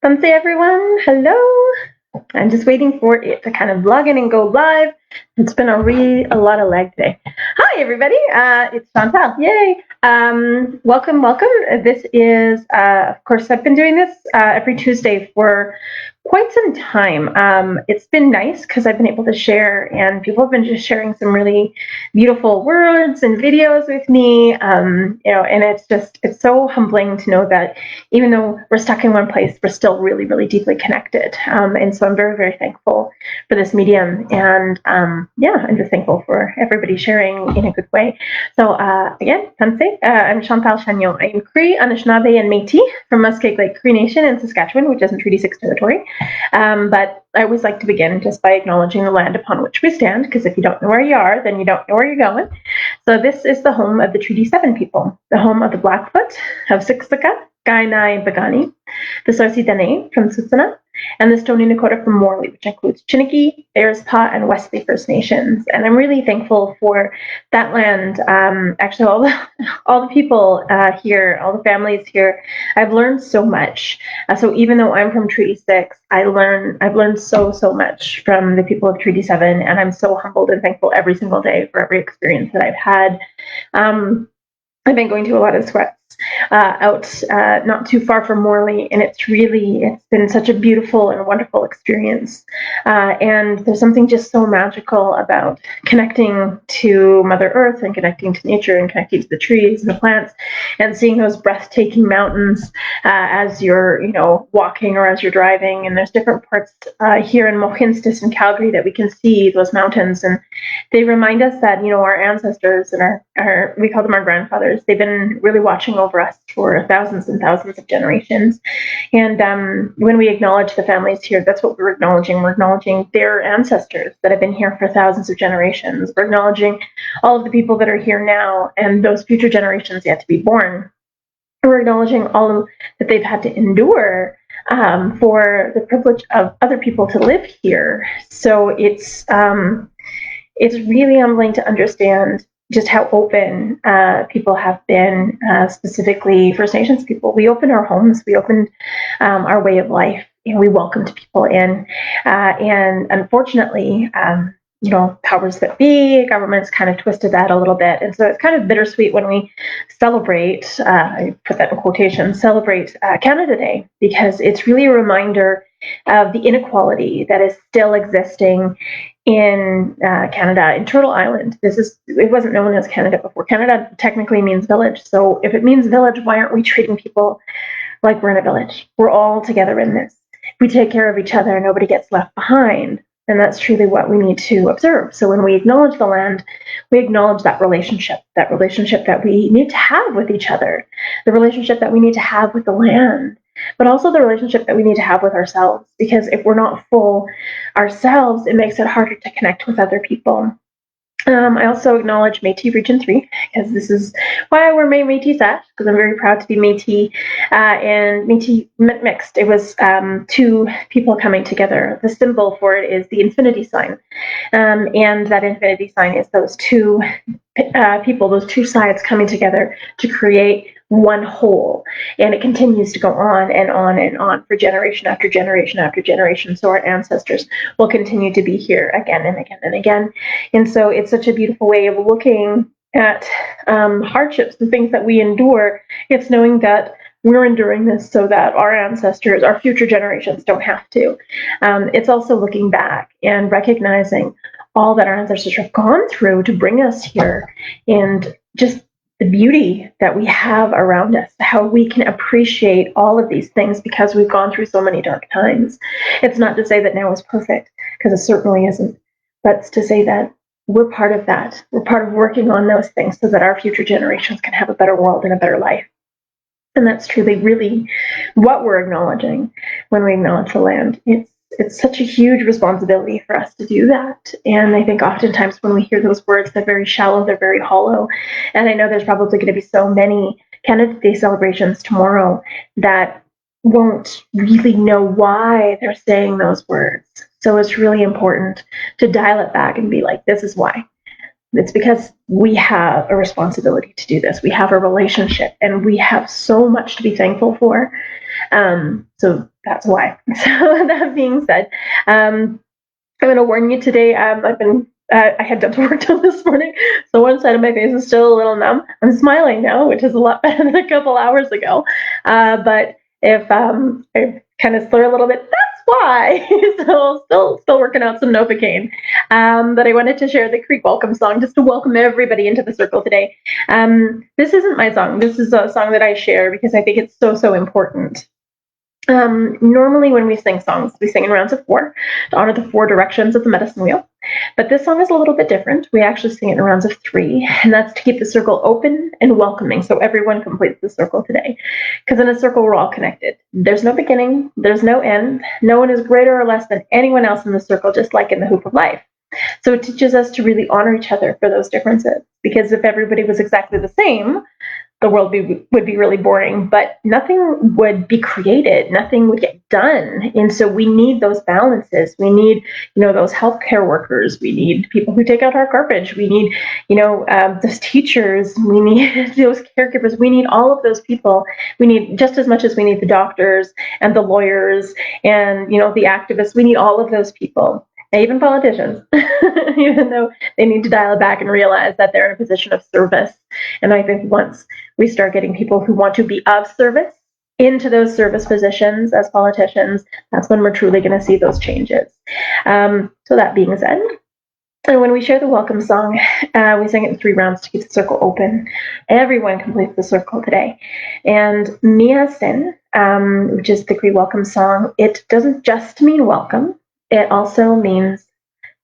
Namaste, everyone. Hello. I'm just waiting for it to kind of log in and go live. It's been a lot of lag today. Hi, everybody. It's Chantal. Yay. Welcome. This is, of course, I've been doing this every Tuesday for quite some time. It's been nice because I've been able to share, and people have been just sharing some really beautiful words and videos with me. And it's so humbling to know that even though we're stuck in one place, we're still really, really deeply connected. And so I'm very, very thankful for this medium. And I'm just thankful for everybody sharing in a good way. So again, Tanse, I'm Chantal Chagnon. I'm Cree, Anishinaabe, and Métis from Muskeg Lake Cree Nation in Saskatchewan, which is in Treaty 6 territory. But I always like to begin just by acknowledging the land upon which we stand, because if you don't know where you are, then you don't know where you're going. So this is the home of the Treaty 7 people, the home of the Blackfoot, of Siksika, Kainai, Bagani, the Sarsi Dene from Tsuut'ina, and the Stoney Nakoda from Morley, which includes Chiniki, Bearspaw, and Wesley First Nations. And I'm really thankful for that land. Actually, all the people here, all the families here, I've learned so much. So even though I'm from Treaty 6, I've learned so much from the people of Treaty 7, and I'm so humbled and thankful every single day for every experience that I've had. I've been going to a lot of sweats out not too far from Morley, and it's been such a beautiful and wonderful experience. And there's something just so magical about connecting to Mother Earth and connecting to nature and connecting to the trees and the plants and seeing those breathtaking mountains as you're, walking or as you're driving. And there's different parts here in Mohinstis in Calgary that we can see those mountains, and they remind us that, our ancestors and our we call them our grandfathers, they've been really watching over us for thousands and thousands of generations. And when we acknowledge the families here, that's what we're acknowledging. We're acknowledging their ancestors that have been here for thousands of generations. We're acknowledging all of the people that are here now and those future generations yet to be born. We're acknowledging all that they've had to endure for the privilege of other people to live here. So it's really humbling to understand just how open people have been, specifically First Nations people. We opened our homes, we opened our way of life, and we welcomed people in. And unfortunately, powers that be, governments kind of twisted that a little bit. And so it's kind of bittersweet when we celebrate, I put that in quotation, celebrate Canada Day, because it's really a reminder of the inequality that is still existing in Canada, in Turtle Island. It wasn't known as Canada before. Canada technically means village. So if it means village, why aren't we treating people like we're in a village? We're all together in this. We take care of each other, nobody gets left behind. And that's truly what we need to observe. So when we acknowledge the land, we acknowledge that relationship that we need to have with each other, the relationship that we need to have with the land, but also the relationship that we need to have with ourselves. Because if we're not full ourselves, it makes it harder to connect with other people. I also acknowledge Métis Region 3, because this is why I wear my Métis hat, because I'm very proud to be Métis, and Métis mixed. It was two people coming together. The symbol for it is the infinity sign, and that infinity sign is those two people, those two sides coming together to create one whole. And it continues to go on and on and on for generation after generation after generation. So our ancestors will continue to be here again and again and again. And so it's such a beautiful way of looking at hardships, the things that we endure. It's knowing that we're enduring this so that our ancestors, our future generations, don't have to. It's also looking back and recognizing all that our ancestors have gone through to bring us here, and just the beauty that we have around us, how we can appreciate all of these things because we've gone through so many dark times. It's not to say that now is perfect, because it certainly isn't, but it's to say that we're part of that. We're part of working on those things so that our future generations can have a better world and a better life. And that's truly really what we're acknowledging when we acknowledge the land. It's such a huge responsibility for us to do that. And I think oftentimes when we hear those words, they're very shallow, they're very hollow. And I know there's probably going to be so many Canada Day celebrations tomorrow that won't really know why they're saying those words. So it's really important to dial it back and be like, this is why. It's because we have a responsibility to do this. We have a relationship, and we have so much to be thankful for. So that's why. So that being said, I'm going to warn you today. I had dental work done this morning, so one side of my face is still a little numb. I'm smiling now, which is a lot better than a couple hours ago. But if I kind of slur a little bit, that's why. So still working out some Novocaine. But I wanted to share the Creek Welcome song just to welcome everybody into the circle today. This isn't my song. This is a song that I share because I think it's so important. Normally when we sing songs, we sing in rounds of 4 to honor the 4 directions of the medicine wheel. But this song is a little bit different. We actually sing it in rounds of 3, and that's to keep the circle open and welcoming so everyone completes the circle today. Because in a circle, we're all connected. There's no beginning, there's no end. No one is greater or less than anyone else in the circle, just like in the hoop of life. So it teaches us to really honor each other for those differences. Because if everybody was exactly the same, the world would be really boring, but nothing would be created, nothing would get done. And so we need those balances. We need, those healthcare workers. We need people who take out our garbage. We need, those teachers. We need those caregivers. We need all of those people. We need just as much as we need the doctors and the lawyers and, the activists. We need all of those people. Even politicians, even though they need to dial it back and realize that they're in a position of service. And I think once we start getting people who want to be of service into those service positions as politicians, that's when we're truly going to see those changes. So that being said, and when we share the welcome song, we sing it in 3 rounds to keep the circle open. Everyone completes the circle today. And Miasin, which is the Cree welcome song, it doesn't just mean welcome. It also means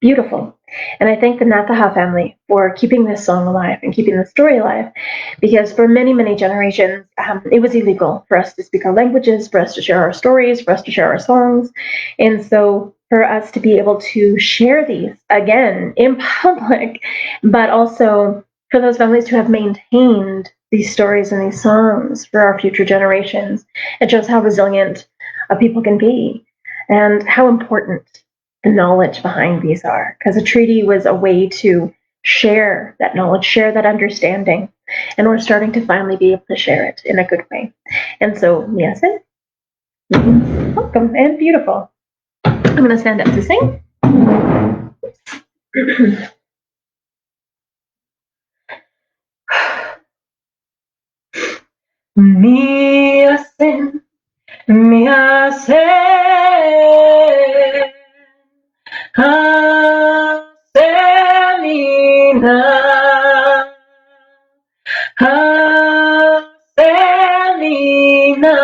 beautiful. And I thank the Nataha family for keeping this song alive and keeping the story alive, because for many, many generations, it was illegal for us to speak our languages, for us to share our stories, for us to share our songs. And so for us to be able to share these again in public, but also for those families to have maintained these stories and these songs for our future generations, it shows how resilient a people can be and how important the knowledge behind these are. Because a treaty was a way to share that knowledge, share that understanding, and we're starting to finally be able to share it in a good way. And so, yes, welcome and beautiful. I'm going to stand up to sing. Miasin, miasin, hasemina, hasemina,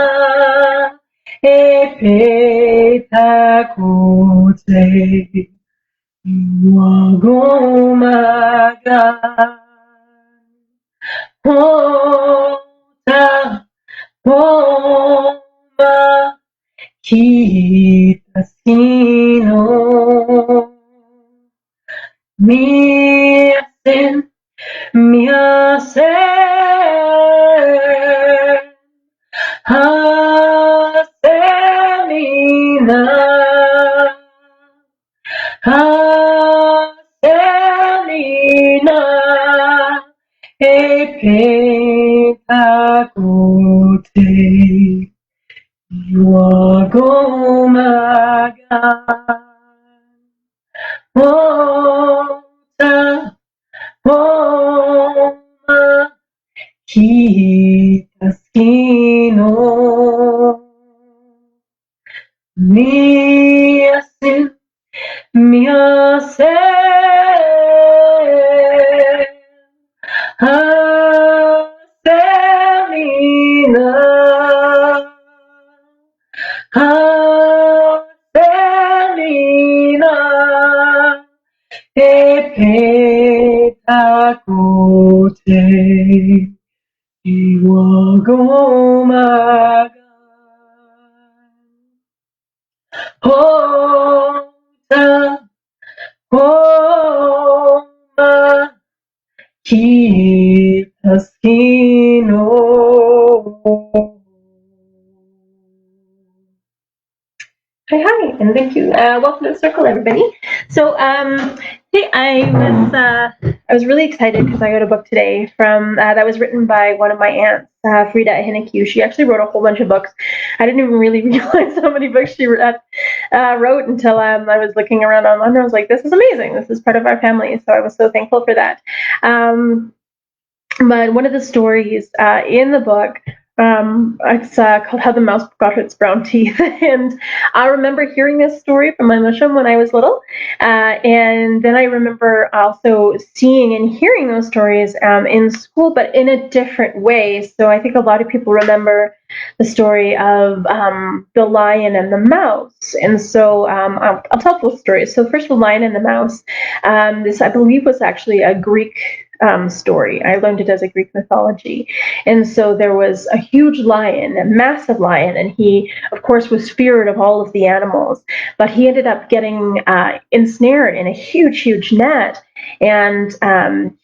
epetakote, wagomaga. Hota, homa, kitasino. Miasen, miasen, hasemina, hasemina, epetakote, wagomaga. Hota, homa, kitaskino. Miasin, miasin, hasemina, hasemina, epetakote, iwagomaga. Hota, homa, kitaskino. Hi, and thank you. Welcome to the circle, everybody. So, hey, I was I was really excited because I got a book today from that was written by one of my aunts, Frida Hinnick. She actually wrote a whole bunch of books. I didn't even really realize how many books she wrote until I was looking around online. And I was like, this is amazing. This is part of our family. So I was so thankful for that. But one of the stories in the book, it's called How the Mouse Got Its Brown Teeth. And I remember hearing this story from my mushroom when I was little. And then I remember also seeing and hearing those stories in school, but in a different way. So I think a lot of people remember the story of the lion and the mouse. And so I'll tell both stories. So first, the lion and the mouse. This, I believe, was actually a Greek story. I learned it as a Greek mythology. And so there was a huge lion, a massive lion, and he, of course, was feared of all of the animals. But he ended up getting ensnared in a huge, huge net. And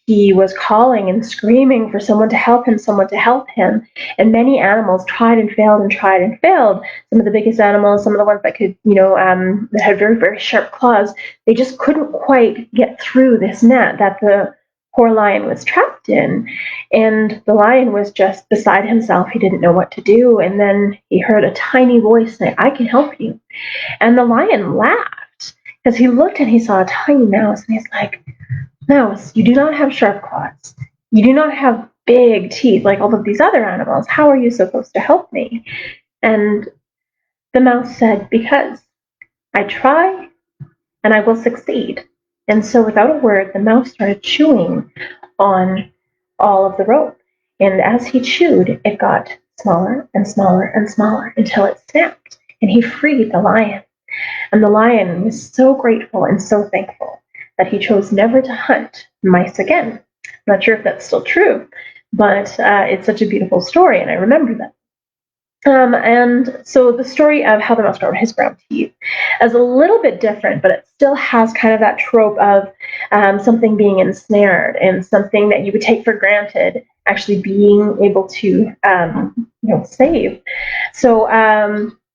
he was calling and screaming for someone to help him, someone to help him. And many animals tried and failed and tried and failed. Some of the biggest animals, some of the ones that could, that had very, very sharp claws, they just couldn't quite get through this net that the poor lion was trapped in. And the lion was just beside himself. He didn't know what to do. And then he heard a tiny voice say, "I can help you." And the lion laughed because he looked and he saw a tiny mouse. And he's like, "Mouse, you do not have sharp claws. You do not have big teeth like all of these other animals. How are you supposed to help me?" And the mouse said, "Because I try and I will succeed." And so without a word, the mouse started chewing on all of the rope. And as he chewed, it got smaller and smaller and smaller until it snapped. And he freed the lion. And the lion was so grateful and so thankful that he chose never to hunt mice again. I'm not sure if that's still true, but it's such a beautiful story, and I remember that. And so the story of How the Mouse Got His Brown Teeth is a little bit different, but it still has kind of that trope of something being ensnared and something that you would take for granted actually being able to, save. So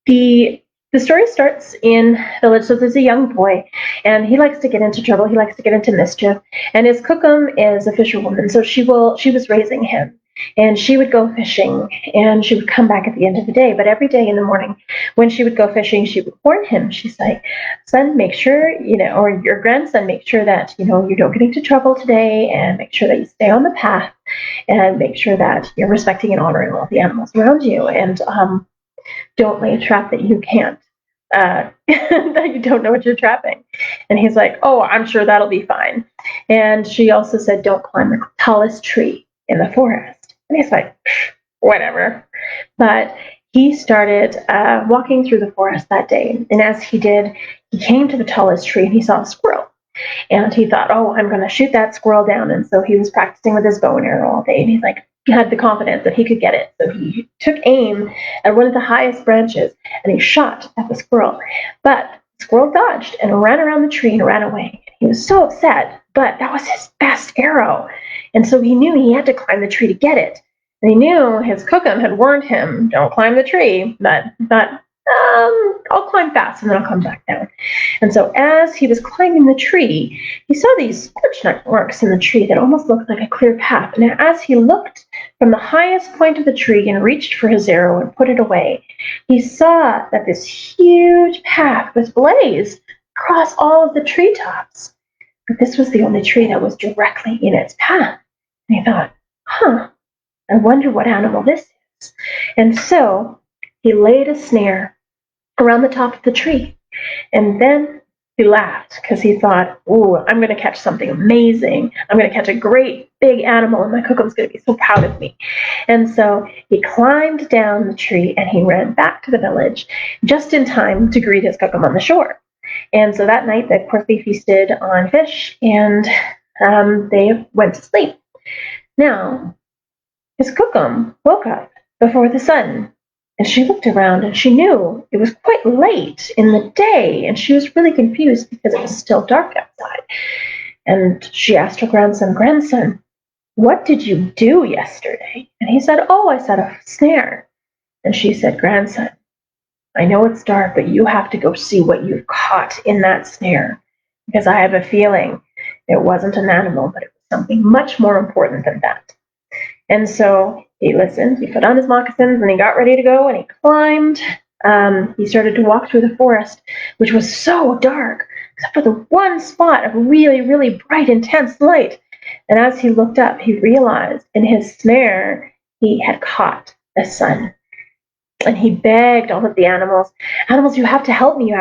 the story starts in a village. So there's a young boy, and he likes to get into trouble. He likes to get into mischief. And his cookum is a fisherwoman, so she was raising him. And she would go fishing, and she would come back at the end of the day. But every day in the morning, when she would go fishing, she would warn him. She's like, "Son, make sure, or your grandson, make sure that, you don't get into trouble today, and make sure that you stay on the path, and make sure that you're respecting and honoring all the animals around you, and don't lay a trap that you can't, that you don't know what you're trapping." And he's like, "Oh, I'm sure that'll be fine." And she also said, "Don't climb the tallest tree in the forest." And he's like, "Whatever." But he started walking through the forest that day. And as he did, he came to the tallest tree and he saw a squirrel. And he thought, "Oh, I'm going to shoot that squirrel down." And so he was practicing with his bow and arrow all day. And he's like, he had the confidence that he could get it. So he took aim at one of the highest branches and he shot at the squirrel. But the squirrel dodged and ran around the tree and ran away. He was so upset, but that was his best arrow. And so he knew he had to climb the tree to get it. And he knew his cookum had warned him, "Don't climb the tree." But he thought, "I'll climb fast and then I'll come back down." And so as he was climbing the tree, he saw these scorch marks in the tree that almost looked like a clear path. And as he looked from the highest point of the tree and reached for his arrow and put it away, he saw that this huge path was blazed across all of the treetops. But this was the only tree that was directly in its path. And he thought, I wonder what animal this is. And so he laid a snare around the top of the tree. And then he laughed because he thought, "Ooh, I'm going to catch something amazing. I'm going to catch a great big animal, and my cookum's going to be so proud of me." And so he climbed down the tree and he ran back to the village just in time to greet his cookum on the shore. And so that night, the they feasted on fish, and they went to sleep. Now, his cookum woke up before the sun, and she looked around, and she knew it was quite late in the day, and she was really confused because it was still dark outside. And she asked her grandson, "What did you do yesterday?" And he said, "Oh, I set a snare." And she said, "Grandson, I know it's dark, but you have to go see what you've caught in that snare, because I have a feeling it wasn't an animal, but it was something much more important than that. And so he listened, he put on his moccasins, and he got ready to go, and he climbed. He started to walk through the forest, which was so dark, except for the one spot of really, really bright, intense light. And as he looked up, he realized in his snare, he had caught the sun. And he begged all of the animals, you have to help me,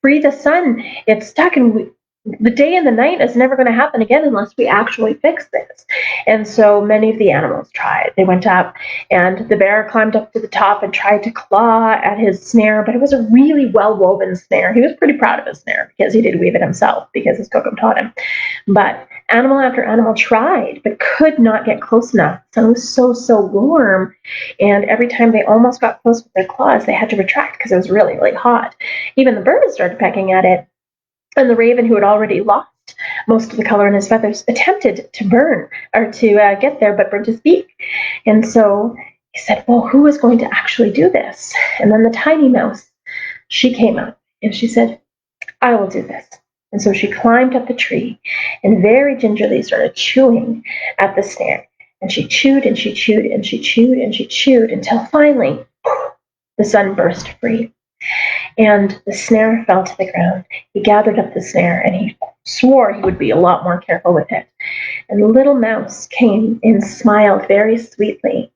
free the sun. It's stuck, and the day and the night is never going to happen again unless we actually fix this. And so many of the animals tried. They went up, and the bear climbed up to the top and tried to claw at his snare, but it was a really well-woven snare. He was pretty proud of his snare because he did weave it himself because his kokum taught him. But animal after animal tried, but could not get close enough. The sun was so warm, and every time they almost got close with their claws, they had to retract because it was really, really hot. Even the birds started pecking at it, and the raven, who had already lost most of the color in his feathers, attempted to burn, or to get there, but burnt his beak. And so he said, well, who is going to actually do this? And then the tiny mouse, she came up, and she said, I will do this. And so she climbed up the tree and very gingerly started chewing at the snare. And she chewed and she chewed and she chewed and she chewed until finally the sun burst free. And the snare fell to the ground. He gathered up the snare, and he swore he would be a lot more careful with it. And the little mouse came and smiled very sweetly.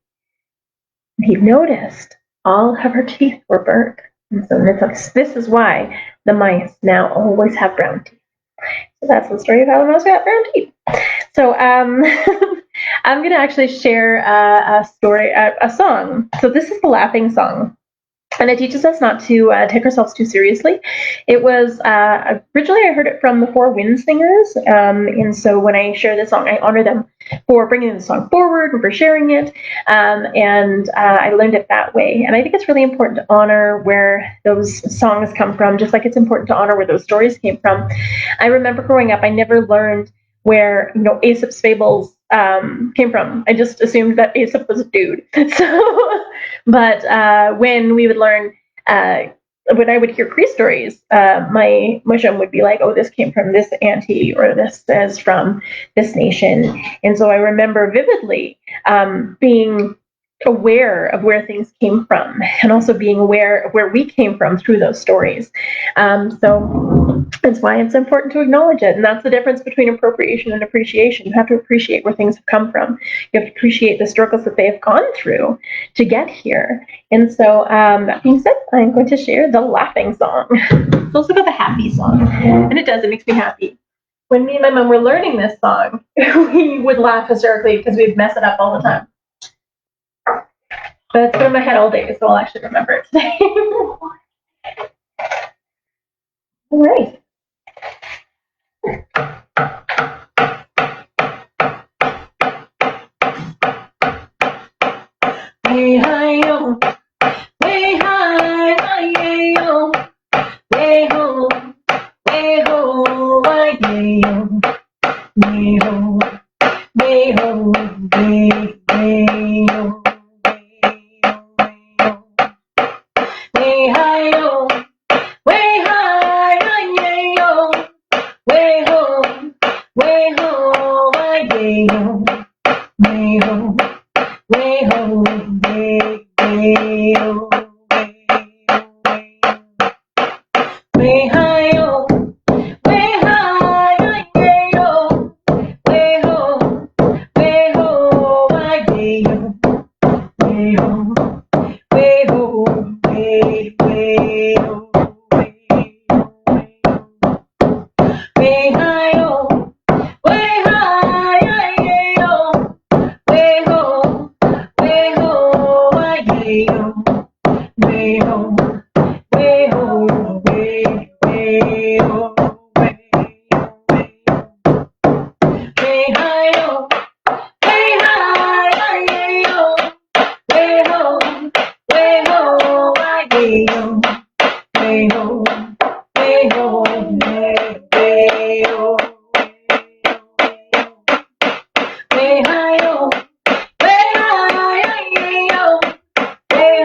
And he noticed all of her teeth were burnt. And so this is why the mice now always have brown teeth. So that's the story of how the mouse got brown teeth. So I'm going to actually share a song. So this is the laughing song. And it teaches us not to take ourselves too seriously. It was, originally I heard it from the Four Wind Singers, and so when I share this song, I honor them for bringing the song forward and for sharing it, and I learned it that way. And I think it's really important to honor where those songs come from, just like it's important to honor where those stories came from. I remember growing up, I never learned where, Aesop's fables came from. I just assumed that Aesop was a dude. But when we would learn, when I would hear Cree stories, my mushum would be like, oh, this came from this auntie, or this is from this nation. And so I remember vividly being aware of where things came from, and also being aware of where we came from through those stories. So that's why it's important to acknowledge it. And that's the difference between appropriation and appreciation. You have to appreciate where things have come from. You have to appreciate the struggles that they have gone through to get here. And so that being said, I'm going to share the laughing song. It's also called the happy song. And it makes me happy. When me and my mom were learning this song, we would laugh hysterically because we'd mess it up all the time. But it's been in my head all day, so I'll actually remember it today. All right. Hey hi yo, hey hi hi yo, hey ho, hey ho, hi yo, hey ho, hey ho, hey yo. Way hi yo, way hi hi yo, way ho, hi yo, way ho, way ho, way yo, way hi yo, way hi hi yo, way ho, hi yo, way ho. Way ho, way, way ho, way hi yo, way hi yo, way ho, hi yo, way ho, way ho, way, way ho, way hi yo, way hi yo, way ho. Way ho, way yo, way ho, way ho, way ho, way hi yo, way hi yo, way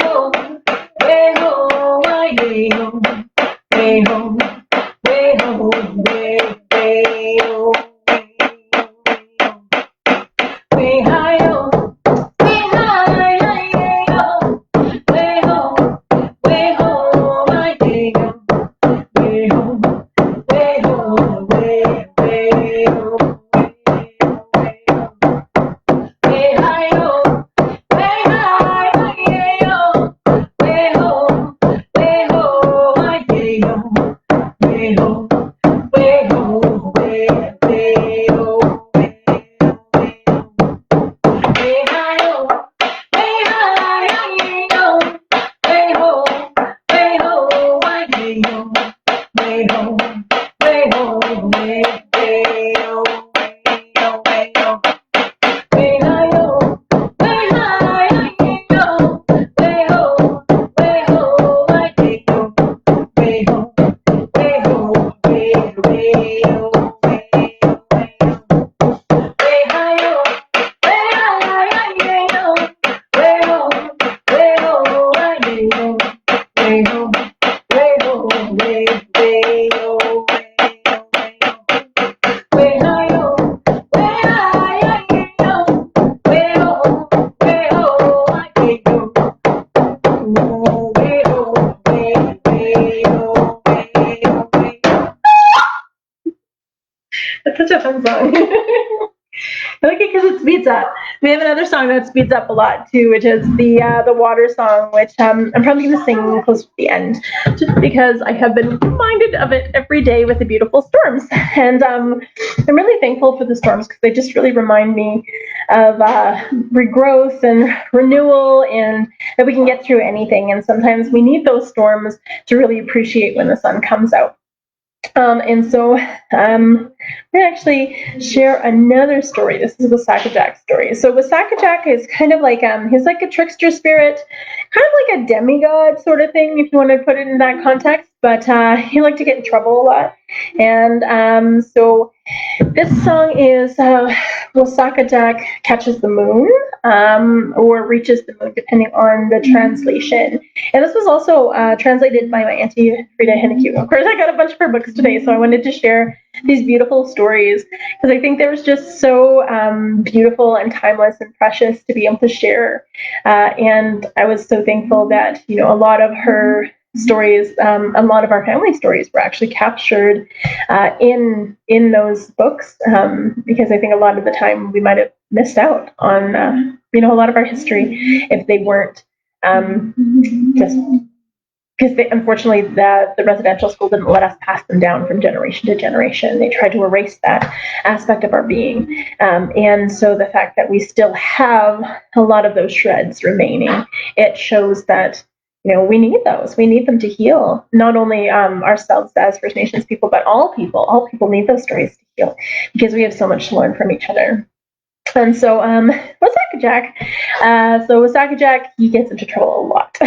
one song. I like it because it speeds up. We have another song that speeds up a lot too, which is the water song, which I'm probably going to sing close to the end, just because I have been reminded of it every day with the beautiful storms. And I'm really thankful for the storms because they just really remind me of regrowth and renewal, and that we can get through anything. And sometimes we need those storms to really appreciate when the sun comes out. And so I'm going to actually share another story. This is Wasaka-Jack's story. So Wasaka-Jack is kind of like, he's like a trickster spirit, kind of like a demigod sort of thing, if you want to put it in that context. But he liked to get in trouble a lot. And so this song is Wasaka-Jack catches the moon, or reaches the moon, depending on the translation. And this was also translated by my auntie Frida Hennekew. Of course, I got a bunch of her books today, so I wanted to share these beautiful stories because I think they were just so beautiful and timeless and precious to be able to share. And I was so thankful that a lot of her stories, a lot of our family stories were actually captured in those books, because I think a lot of the time we might have missed out on a lot of our history if they weren't just because unfortunately the residential school didn't let us pass them down from generation to generation. They tried to erase that aspect of our being, and so the fact that we still have a lot of those shreds remaining, it shows that we need those. We need them to heal not only ourselves as First Nations people, but all people. All people need those stories to heal because we have so much to learn from each other. And so Wasaka-Jack, Wasaka-Jack, he gets into trouble a lot.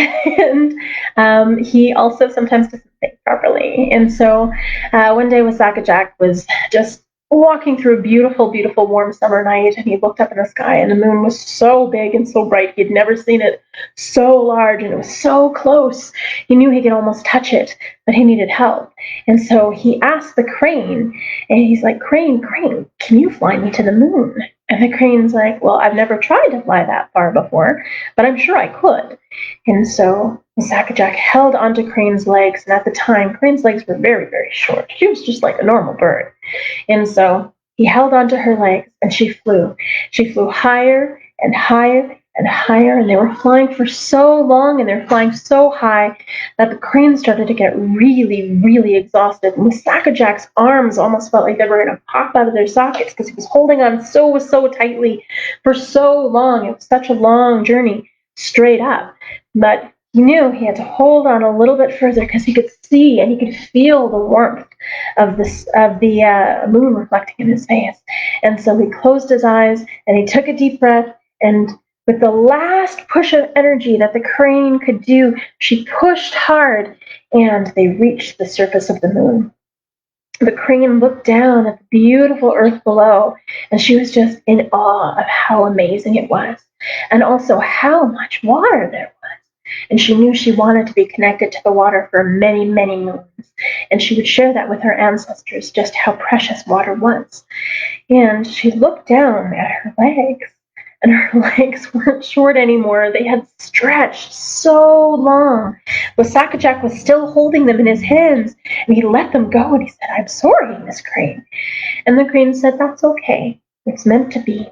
And he also sometimes doesn't think properly. And so one day Wasaka-Jack was just walking through a beautiful, beautiful warm summer night, and he looked up in the sky, and the moon was so big and so bright. He'd never seen it so large, and it was so close. He knew he could almost touch it, but he needed help. And so he asked the crane, and he's like, Crane, can you fly me to the moon? And the crane's like, well, I've never tried to fly that far before, but I'm sure I could. And so Wasaka-Jack held onto Crane's legs, and at the time, Crane's legs were very, very short. She was just like a normal bird. And so he held onto her legs, and she flew. She flew higher and higher and higher, and they were flying for so long, and they were flying so high that the crane started to get really, really exhausted. And Wasaka-Jack's arms almost felt like they were going to pop out of their sockets because he was holding on so tightly for so long. It was such a long journey straight up. But he knew he had to hold on a little bit further because he could see and he could feel the warmth of the moon reflecting in his face. And so he closed his eyes and he took a deep breath, and with the last push of energy that the crane could do, she pushed hard, and they reached the surface of the moon. The crane looked down at the beautiful earth below, and she was just in awe of how amazing it was, and also how much water there was. And she knew she wanted to be connected to the water for many, many moons, and she would share that with her ancestors, just how precious water was. And she looked down at her legs, and her legs weren't short anymore. They had stretched so long. Wasaka-Jack was still holding them in his hands, and he let them go, and he said, I'm sorry, Miss Crane. And the crane said, that's okay. It's meant to be.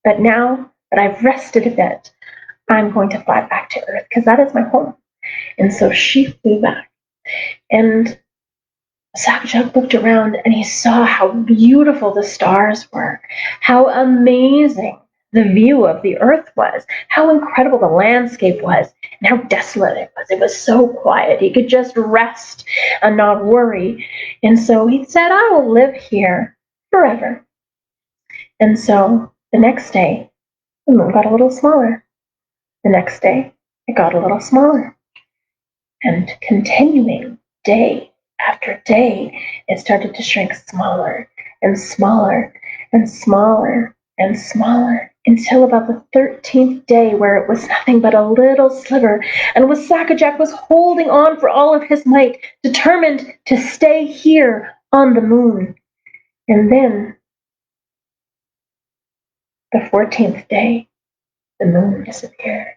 But now that I've rested a bit, I'm going to fly back to Earth, because that is my home. And so she flew back. And Wasaka-Jack looked around, and he saw how beautiful the stars were, how amazing the view of the earth was, how incredible the landscape was, and how desolate it was. It was so quiet. He could just rest and not worry. And so he said, I will live here forever. And so the next day, the moon got a little smaller. The next day, it got a little smaller. And continuing day after day, it started to shrink smaller and smaller and smaller and smaller, until about the 13th day, where it was nothing but a little sliver, and Wasaka-Jack was holding on for all of his might, determined to stay here on the moon. And then, the 14th day, the moon disappeared.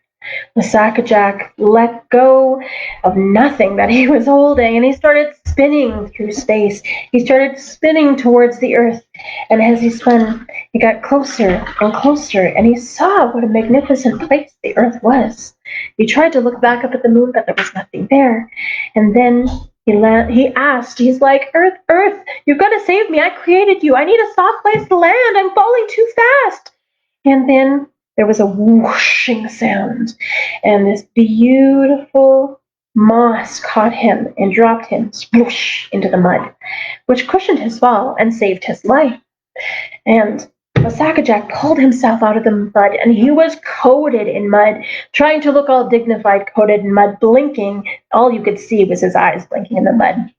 The Sacajak let go of nothing that he was holding, and he started spinning through space. He started spinning towards the earth, and as he spun, he got closer and closer, and he saw what a magnificent place the earth was. He tried to look back up at the moon, but there was nothing there. And then he asked, he's like, Earth, Earth, you've got to save me. I created you. I need a soft place to land. I'm falling too fast. And then there was a whooshing sound, and this beautiful moss caught him and dropped him sploosh into the mud, which cushioned his fall and saved his life. And the Sacajak pulled himself out of the mud, and he was coated in mud, trying to look all dignified, coated in mud, blinking. All you could see was his eyes blinking in the mud.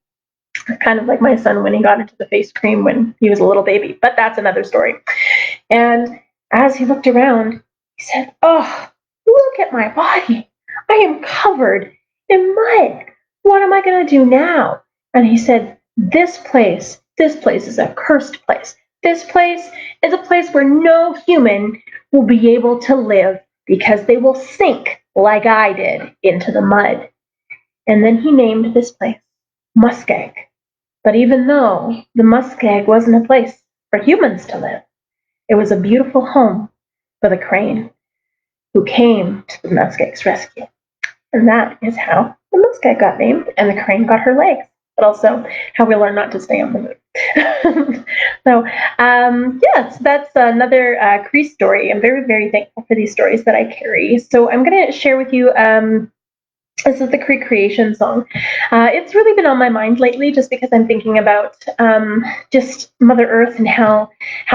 Kind of like my son when he got into the face cream when he was a little baby, but that's another story. And as he looked around, he said, "Oh, look at my body. I am covered in mud. What am I going to do now?" And he said, this place is a cursed place. This place is a place where no human will be able to live because they will sink like I did into the mud." And then he named this place Muskeg. But even though the Muskeg wasn't a place for humans to live, it was a beautiful home for the crane who came to the Muskeg's rescue. And that is how the Muskeg got named, and the crane got her legs, but also how we learn not to stay on the moon. So, yes, that's another Cree story. I'm very, very thankful for these stories that I carry. So I'm going to share with you this is the Cree Creation song. It's really been on my mind lately just because I'm thinking about just Mother Earth and how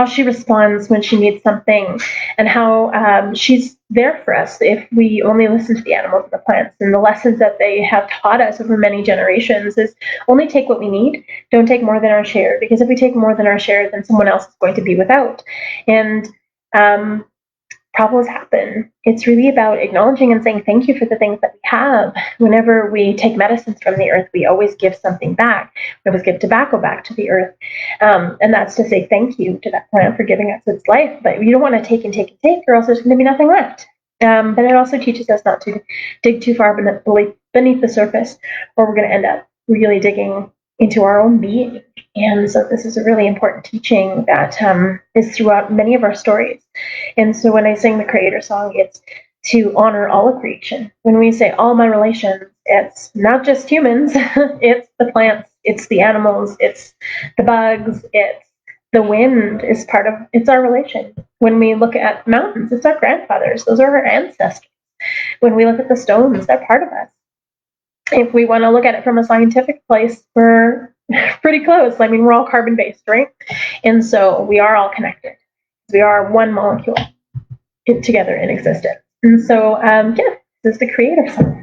she responds when she needs something, and how she's there for us if we only listen to the animals and the plants. And the lessons that they have taught us over many generations is only take what we need, don't take more than our share, because if we take more than our share, then someone else is going to be without. And problems happen. It's really about acknowledging and saying thank you for the things that we have. Whenever we take medicines from the earth, we always give something back. We always give tobacco back to the earth. And that's to say thank you to that plant for giving us its life. But you don't want to take and take and take, or else there's going to be nothing left. But it also teaches us not to dig too far beneath the surface, or we're going to end up really digging into our own being. And so this is a really important teaching that is throughout many of our stories. And so when I sing the Creator song, it's to honor all of creation. When we say all my relations, it's not just humans, it's the plants, it's the animals, it's the bugs, it's the wind is part of, it's our relation. When we look at mountains, it's our grandfathers, those are our ancestors. When we look at the stones, they're part of us. If we want to look at it from a scientific place, we're pretty close. I mean, we're all carbon-based, right? And so we are all connected. We are one molecule together in existence. And so, yeah, this is the Creator song.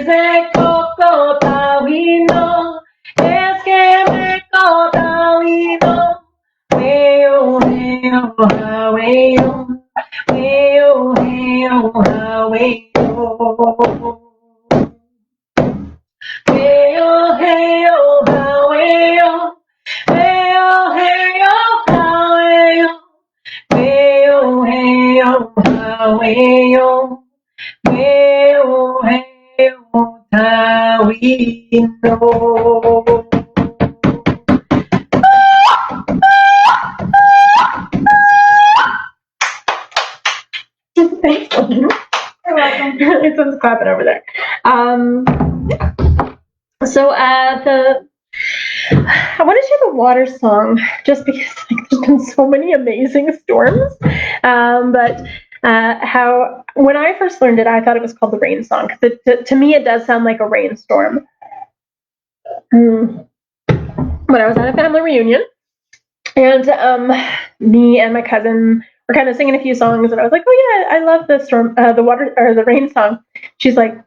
dice cocotawino, es que me cotawino. Weo, weo, ha, weo. Weo, weo, ha, weo. Weo, weo, ha, weo. Weo, weo, ha, weo. Weo, weo, ha, weo. Weo, weo, tawino. Thanks. You're welcome. Someone's clapping over there. So I want to share the water song just because there's been so many amazing storms. But how when I first learned it, I thought it was called the rain song because to me it does sound like a rainstorm. When I was at a family reunion, and me and my cousin were kind of singing a few songs, and I was like, "Oh yeah, I love the storm, the water or the rain song." She's like,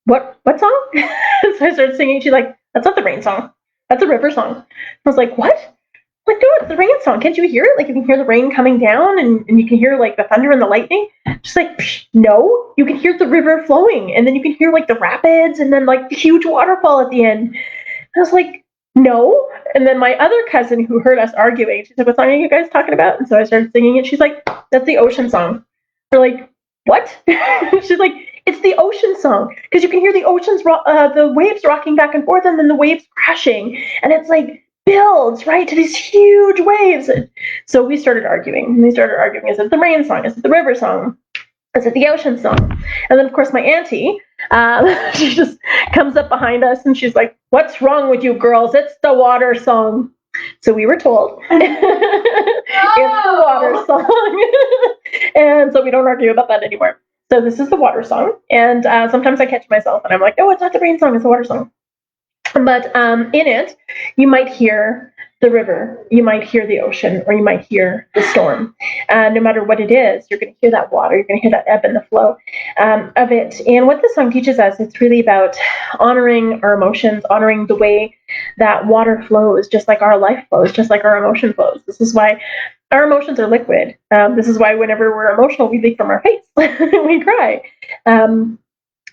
"What song?" So I started singing. She's like, "That's not the rain song. That's a river song." I was like, "What?" I'm like, "No, it's the rain song. Can't you hear it? Like you can hear the rain coming down, and you can hear like the thunder and the lightning." She's like, "No, you can hear the river flowing, and then you can hear like the rapids, and then like the huge waterfall at the end." I was like, "No." And then my other cousin who heard us arguing, she said, "What song are you guys talking about?" And so I started singing it. She's like, "That's the ocean song." We're like, "What?" She's like, "It's the ocean song because you can hear the the waves rocking back and forth, and then the waves crashing, and it's like builds right to these huge waves." And so we started arguing. We started arguing: is it the rain song? Is it the river song? Is it the ocean song? And then, of course, my auntie, she just comes up behind us and she's like, "What's wrong with you girls? It's the water song." So we were told it's the water song. And so we don't argue about that anymore. So this is the water song. And sometimes I catch myself and I'm like, "No, it's not the rain song, it's the water song." But in it, you might hear the river, you might hear the ocean, or you might hear the storm. No matter what it is, you're going to hear that water, you're going to hear that ebb and the flow of it. And what this song teaches us, it's really about honoring our emotions, honoring the way that water flows, just like our life flows, just like our emotion flows. This is why our emotions are liquid. This is why whenever we're emotional, we leak from our face, we cry.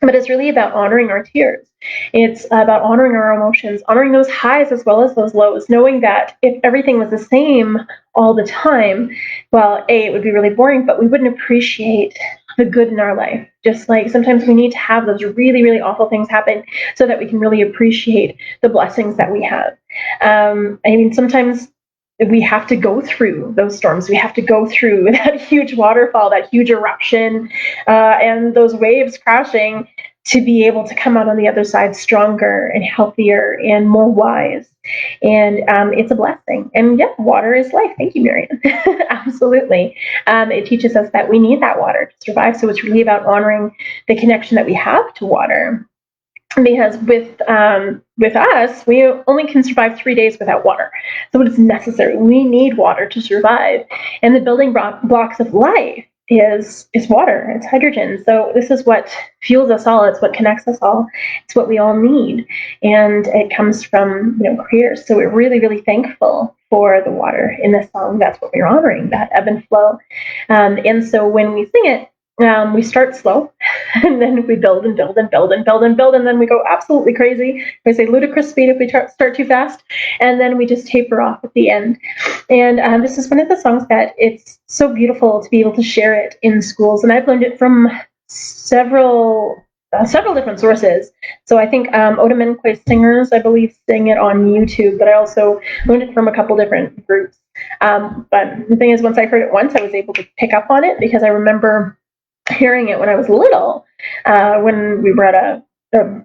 But it's really about honoring our tears. It's about honoring our emotions, honoring those highs as well as those lows, knowing that if everything was the same all the time, well, A, it would be really boring, but we wouldn't appreciate the good in our life. Just like sometimes we need to have those really, really awful things happen so that we can really appreciate the blessings that we have. Sometimes we have to go through those storms. We have to go through that huge waterfall, that huge eruption, and those waves crashing to be able to come out on the other side stronger and healthier and more wise. And it's a blessing. And yeah, water is life. Thank you, Marian. Absolutely. It teaches us that we need that water to survive. So it's really about honoring the connection that we have to water. Because with us, we only can survive 3 days without water. So it is necessary. We need water to survive. And the building blocks of life is water. It's hydrogen. So this is what fuels us all. It's what connects us all. It's what we all need. And it comes from creators. So we're really, really thankful for the water in this song. That's what we're honoring, that ebb and flow. And so when we sing it, we start slow, and then we build and build and build and build and build, and then we go absolutely crazy. We say ludicrous speed if we start too fast, and then we just taper off at the end. And this is one of the songs that it's so beautiful to be able to share it in schools, and I've learned it from several different sources. So I think Otomenque singers, I believe, sing it on YouTube, but I also learned it from a couple different groups. But the thing is, once I heard it once, I was able to pick up on it because I remember hearing it when I was little, when we were at a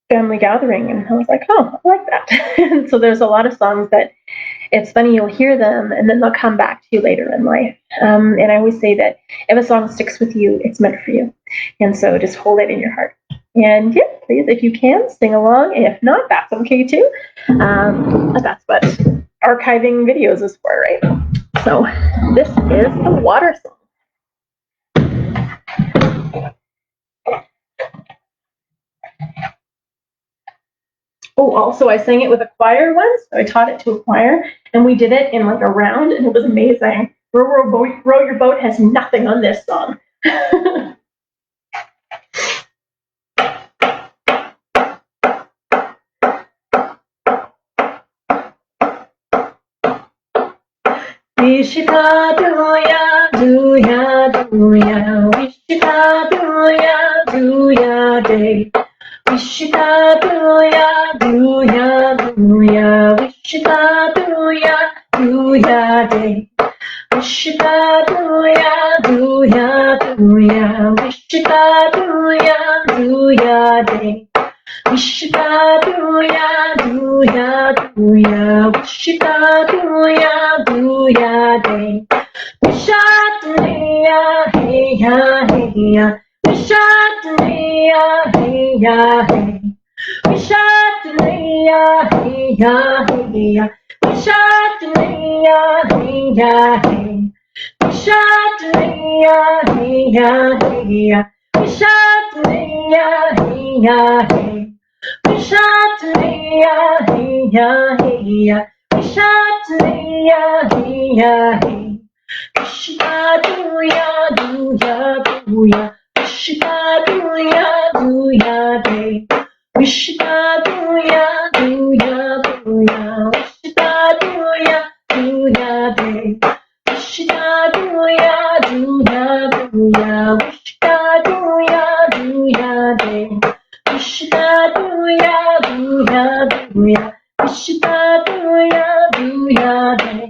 family gathering, and I was like, "Oh, I like that." And so there's a lot of songs that it's funny, you'll hear them and then they'll come back to you later in life. And I always say that if a song sticks with you, it's meant for you. And so just hold it in your heart. And yeah, please, if you can, sing along. If not, that's okay too. That's what archiving videos is for, right? So this is the water song. Oh, also I sang it with a choir once. So I taught it to a choir, and we did it in like a round, and it was amazing. Row Your Boat has nothing on this song. Wishika doya, doya, doya, wishika doya, doya day. Wishika doya, doya, doya, wishika doya, doya day. Wishika doya, doya, doya, wishika doya, doya day. Wishika doya, doya, doya, wishika doya, doya day. Wishatneya, hey ya, hey ya. Wishatneya, hey ya, hey. Wishatneya, hey ya, hey ya. Wishatneya, hey ya, hey. Wishatneya, hey ya, hey ya. Wishatneya, hey ya, hey. Wishatneya, hey ya, hey ya. Wishatneya, hey ya, hey. Wishika doya, doya, doya. Wishika doya, doya, day. Wishika doya, doya, doya. Wishika doya, doya, day. Wishika doya, doya, doya. Wishika doya, doya, day. Wishika doya, doya, doya. Wishika doya, doya, day.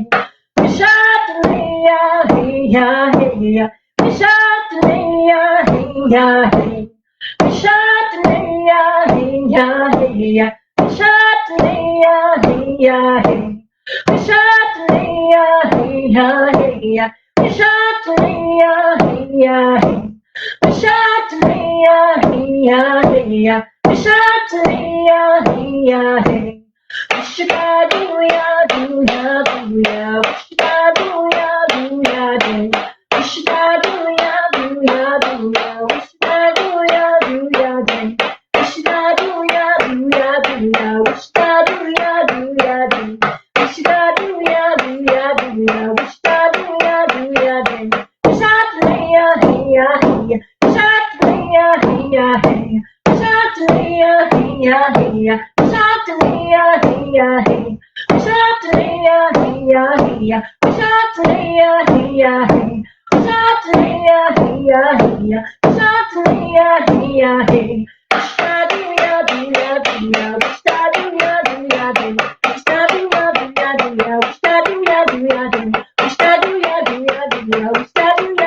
Wishatneya, hey ya, hey ya. Wishatneya, hey ya, hey. Wishatneya, hey ya, hey ya. Wishatneya, hey ya, hey. Wishatneya, hey ya, hey ya. Wishatneya, hey ya, hey. Wishatneya, hey ya, hey ya. Wishatneya, hey ya, hey. Wishika doya, doya, doya. Wishika doya, doya, day. Wishika doya, doya, doya. Wishika doya, doya, day. Wishika doya, doya, doya. Wishika doya, doya, day. Wishika doya, doya, doya. Wishika doya, doya, day. Wishatneya, hey ya, hey ya. Wishatneya, hey ya, hey. Wishatneya, hey ya, hey ya. Wishatneya, hey ya, hey. Wishatneya, hey ya, hey ya. Wishatneya, hey ya, hey. Wishatneya, hey ya, hey ya. Wishatneya, hey ya, hey. Wishtadoya, doya, doya. Wishtadoya, doya, day. Wishtadoya, doya, doya. Wishtadoya, doya, day. Wishtadoya, doya, doya. Wishtadoya, doya, day. Wishtadoya, doya, doya. Wishtadoya, doya, day. Wishatneya, hey ya, hey. Wishatneya, hey ya, hey. Wishatneya, hey ya, hey ya. Wishatneya, hey ya, hey. Wishatneya, hey ya, hey ya. Wishatneya, hey ya, hey. Wishatneya, hey ya, hey ya. Wishatneya, hey ya, hey. Wishtadoya, doya, doya. Wishtadoya, doya, day. Wishtadoya, doya, doya. Wishtadoya,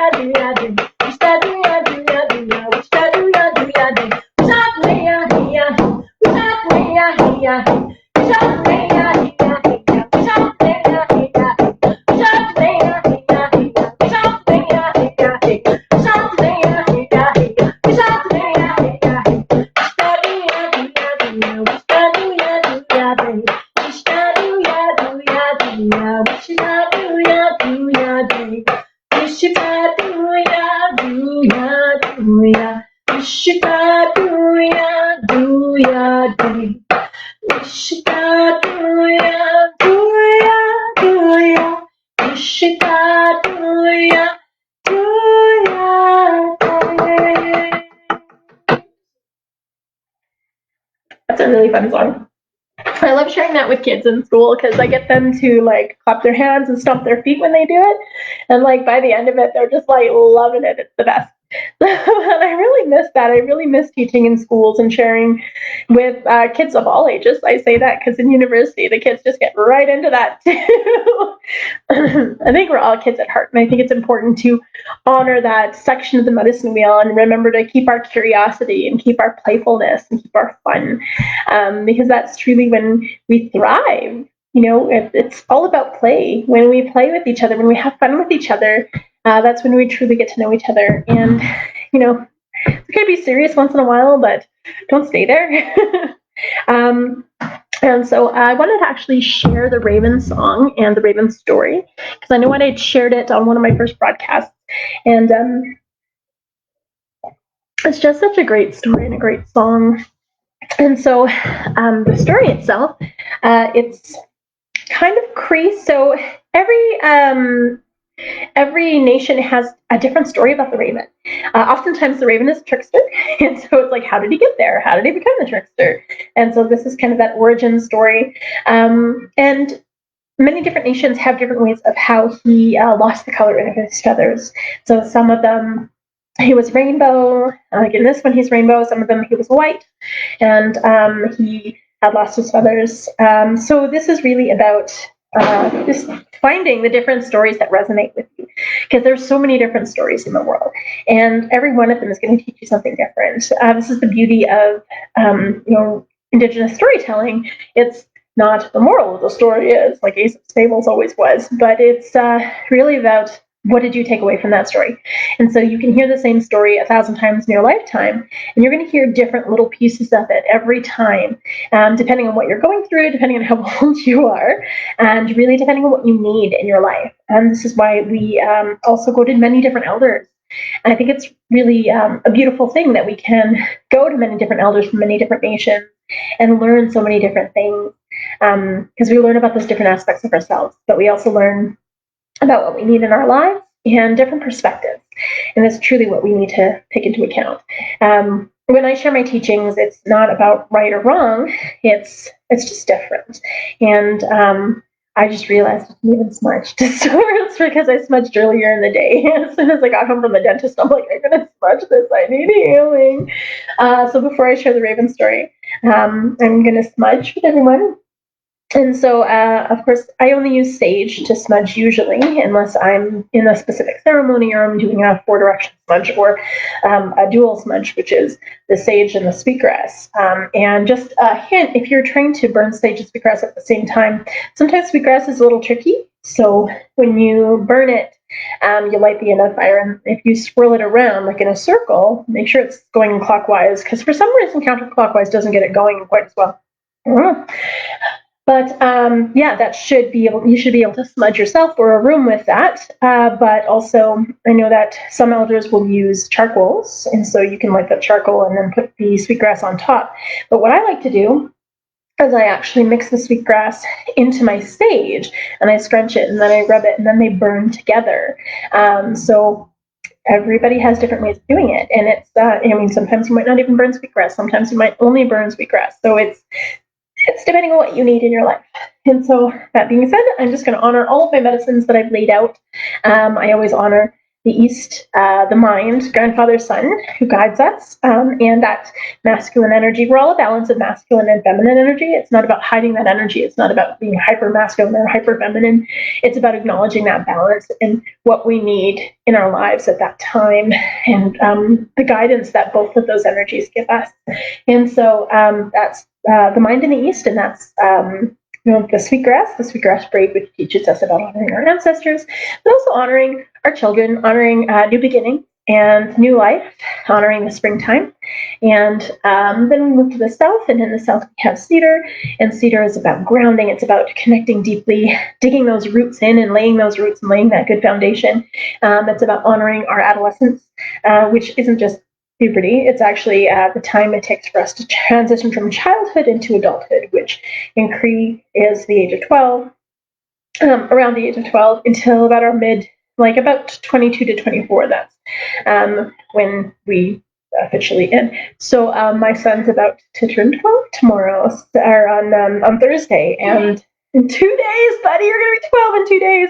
doya, day. Wishtadoya, doya, doya. Wishika doya, doya, day. Wishika doya, doya, doya. Wishika doya, doya, day. That's a really fun song. I love sharing that with kids in school because I get them to like clap their hands and stomp their feet when they do it. And like by the end of it, they're just like loving it. It's the best. And I really miss that. I really miss teaching in schools and sharing with kids of all ages. I say that because in university, the kids just get right into that too. I think we're all kids at heart, and I think it's important to honor that section of the medicine wheel and remember to keep our curiosity and keep our playfulness and keep our fun, because that's truly when we thrive. You know, it's all about play. When we play with each other, when we have fun with each other, that's when we truly get to know each other. And, you know, it's okay to be serious once in a while, but don't stay there. And so I wanted to actually share the Raven song and the Raven story because I know I had shared it on one of my first broadcasts. And it's just such a great story and a great song. And so the story itself, it's kind of Cree. So every nation has a different story about the raven. Oftentimes the raven is a trickster. And so it's like, how did he get there? How did he become the trickster? And so this is kind of that origin story. And many different nations have different ways of how he lost the color of his feathers. So some of them, he was rainbow. Like in this one, he's rainbow. Some of them, he was white. And he had lost his feathers. So this is really about just finding the different stories that resonate with you, because there's so many different stories in the world, and every one of them is going to teach you something different. This is the beauty of Indigenous storytelling. It's not the moral of the story is like Aesop's fables always was, but it's really about what did you take away from that story. And so you can hear the same story 1,000 times in your lifetime, and you're going to hear different little pieces of it every time, depending on what you're going through, depending on how old you are, and really depending on what you need in your life. And this is why we also go to many different elders. And I think it's really a beautiful thing that we can go to many different elders from many different nations and learn so many different things, because we learn about those different aspects of ourselves, but we also learn about what we need in our lives and different perspectives. And that's truly what we need to take into account. When I share my teachings, it's not about right or wrong. It's just different. And I just realized I even smudged. So it's because I smudged earlier in the day. As soon as I got home from the dentist, I'm like, I'm going to smudge this. I need healing. So before I share the Raven story, I'm going to smudge with everyone. And so, of course, I only use sage to smudge usually, unless I'm in a specific ceremony or I'm doing a 4-direction smudge or a dual smudge, which is the sage and the sweetgrass. And just a hint, if you're trying to burn sage and sweetgrass at the same time, sometimes sweetgrass is a little tricky. So when you burn it, you light the end on fire, and if you swirl it around like in a circle, make sure it's going clockwise, because for some reason counterclockwise doesn't get it going quite as well. But that should be able. You should be able to smudge yourself or a room with that. But also, I know that some elders will use charcoals, and so you can light the charcoal and then put the sweetgrass on top. But what I like to do is I actually mix the sweetgrass into my sage, and I scrunch it, and then I rub it, and then they burn together. So everybody has different ways of doing it, and it's. Sometimes you might not even burn sweetgrass. Sometimes you might only burn sweetgrass. So it's depending on what you need in your life. And so that being said, I'm just going to honor all of my medicines that I've laid out. I always honor the East, the mind, grandfather, son, who guides us, and that masculine energy. We're all a balance of masculine and feminine energy. It's not about hiding that energy. It's not about being hyper masculine or hyper feminine. It's about acknowledging that balance and what we need in our lives at that time, and the guidance that both of those energies give us. And so that's the mind in the East, and that's the sweetgrass braid, which teaches us about honoring our ancestors, but also honoring our children, honoring new beginning and new life, honoring the springtime. And then we move to the South, and in the South we have cedar, and cedar is about grounding. It's about connecting deeply, digging those roots in and laying those roots and laying that good foundation. It's about honoring our adolescence, which isn't just puberty. It's actually the time it takes for us to transition from childhood into adulthood, which in Cree is the age of 12, around the age of 12 until about our about 22 to 24. That's when we officially end. So my son's about to turn 12 tomorrow, or on Thursday, and in 2 days, buddy, you're going to be 12 in 2 days.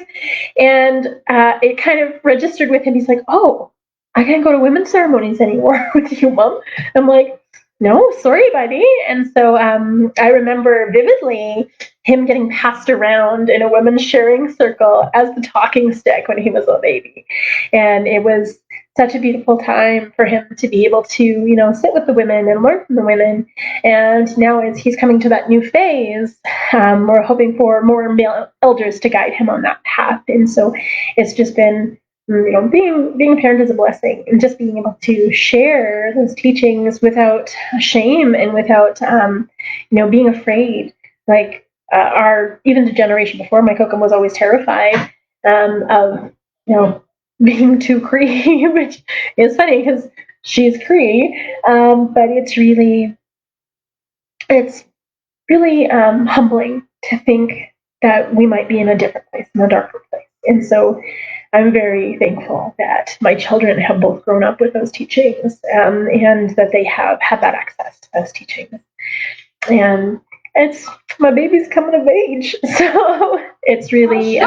And it kind of registered with him. He's like, oh, I can't go to women's ceremonies anymore with you, Mom. I'm like, no, sorry, buddy. And so I remember vividly him getting passed around in a women's sharing circle as the talking stick when he was a baby. And it was such a beautiful time for him to be able to, sit with the women and learn from the women. And now as he's coming to that new phase, we're hoping for more male elders to guide him on that path. And so it's just been being a parent is a blessing, and just being able to share those teachings without shame and without, being afraid. Like even the generation before my Kokum was always terrified of, being too Cree, which is funny because she's Cree, but it's really it's really humbling to think that we might be in a different place, in a darker place. And so I'm very thankful that my children have both grown up with those teachings, and that they have had that access to those teachings. And it's my baby's coming of age, so it's really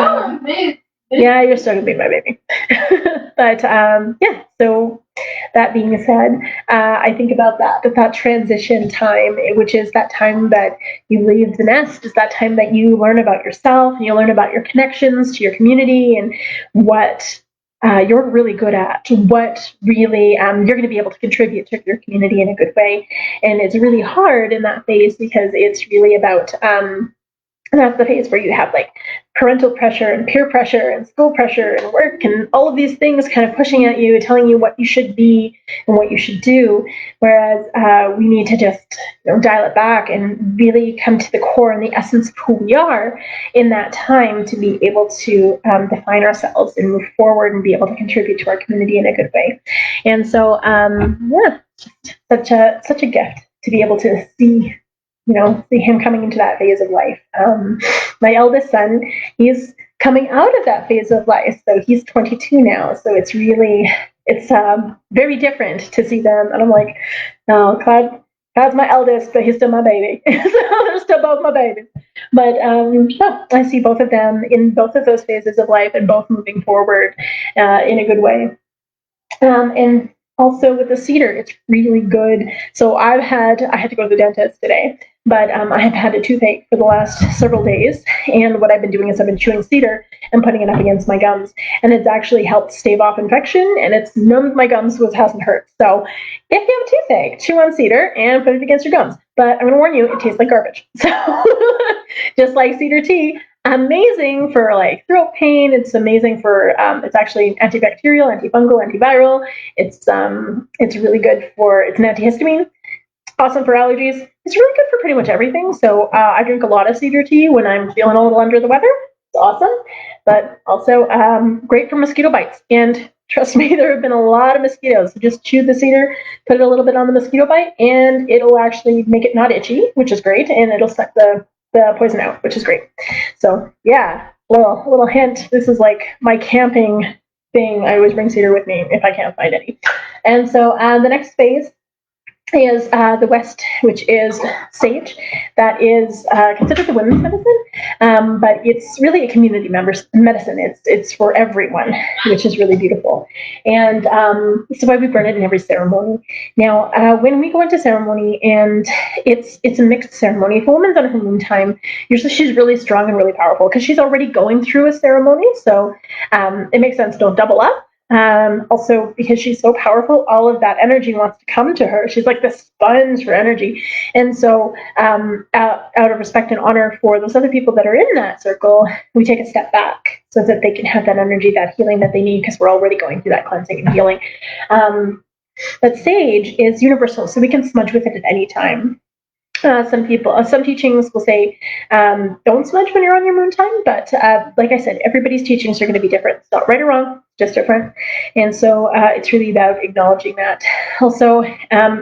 yeah, you're still gonna be my baby. But yeah, so that being said, I think about that transition time, which is that time that you leave the nest, is that time that you learn about yourself and you learn about your connections to your community and what you're really good at, what really you're going to be able to contribute to your community in a good way. And it's really hard in that phase because it's really about that's the phase where you have like parental pressure and peer pressure and school pressure and work and all of these things kind of pushing at you, telling you what you should be and what you should do. Whereas we need to just dial it back and really come to the core and the essence of who we are in that time to be able to define ourselves and move forward and be able to contribute to our community in a good way. And so, yeah, such a gift to be able to see him coming into that phase of life. My eldest son, he's coming out of that phase of life. So he's 22 now. So it's very different to see them. And I'm like, no, Cloud's my eldest, but he's still my baby. So they're still both my babies. But yeah, I see both of them in both of those phases of life and both moving forward in a good way. And also with the cedar, it's really good. So I had to go to the dentist today, but I have had a toothache for the last several days. And what I've been doing is I've been chewing cedar and putting it up against my gums. And it's actually helped stave off infection, and it's numbed my gums, so it hasn't hurt. So if you have a toothache, chew on cedar and put it against your gums. But I'm going to warn you, it tastes like garbage. So just like cedar tea, amazing for like throat pain. It's amazing for it's actually antibacterial, antifungal, antiviral. It's really good for, it's an antihistamine. Awesome for allergies. It's really good for pretty much everything. So I drink a lot of cedar tea when I'm feeling a little under the weather. It's awesome, but also great for mosquito bites. And trust me, there have been a lot of mosquitoes. So just chew the cedar, put it a little bit on the mosquito bite, and it'll actually make it not itchy, which is great, and it'll suck the poison out, which is great. So yeah, little hint. This is like my camping thing. I always bring cedar with me if I can't find any. And so the next phase is the West, which is sage. That is considered the women's medicine, but it's really a community medicine. It's for everyone, which is really beautiful. And this is why we burn it in every ceremony. Now, when we go into ceremony, and it's a mixed ceremony. If a woman's on her moon time, usually she's really strong and really powerful because she's already going through a ceremony. So it makes sense. Don't double up. Also, because she's so powerful, all of that energy wants to come to her. She's like the sponge for energy. And so out of respect and honor for those other people that are in that circle, we take a step back so that they can have that energy, that healing that they need, because we're already going through that cleansing and healing. But sage is universal, so we can smudge with it at any time. Some teachings will say, don't smudge when you're on your moon time, but like I said, everybody's teachings are going to be different. It's not right or wrong, just different. And so it's really about acknowledging that. Also,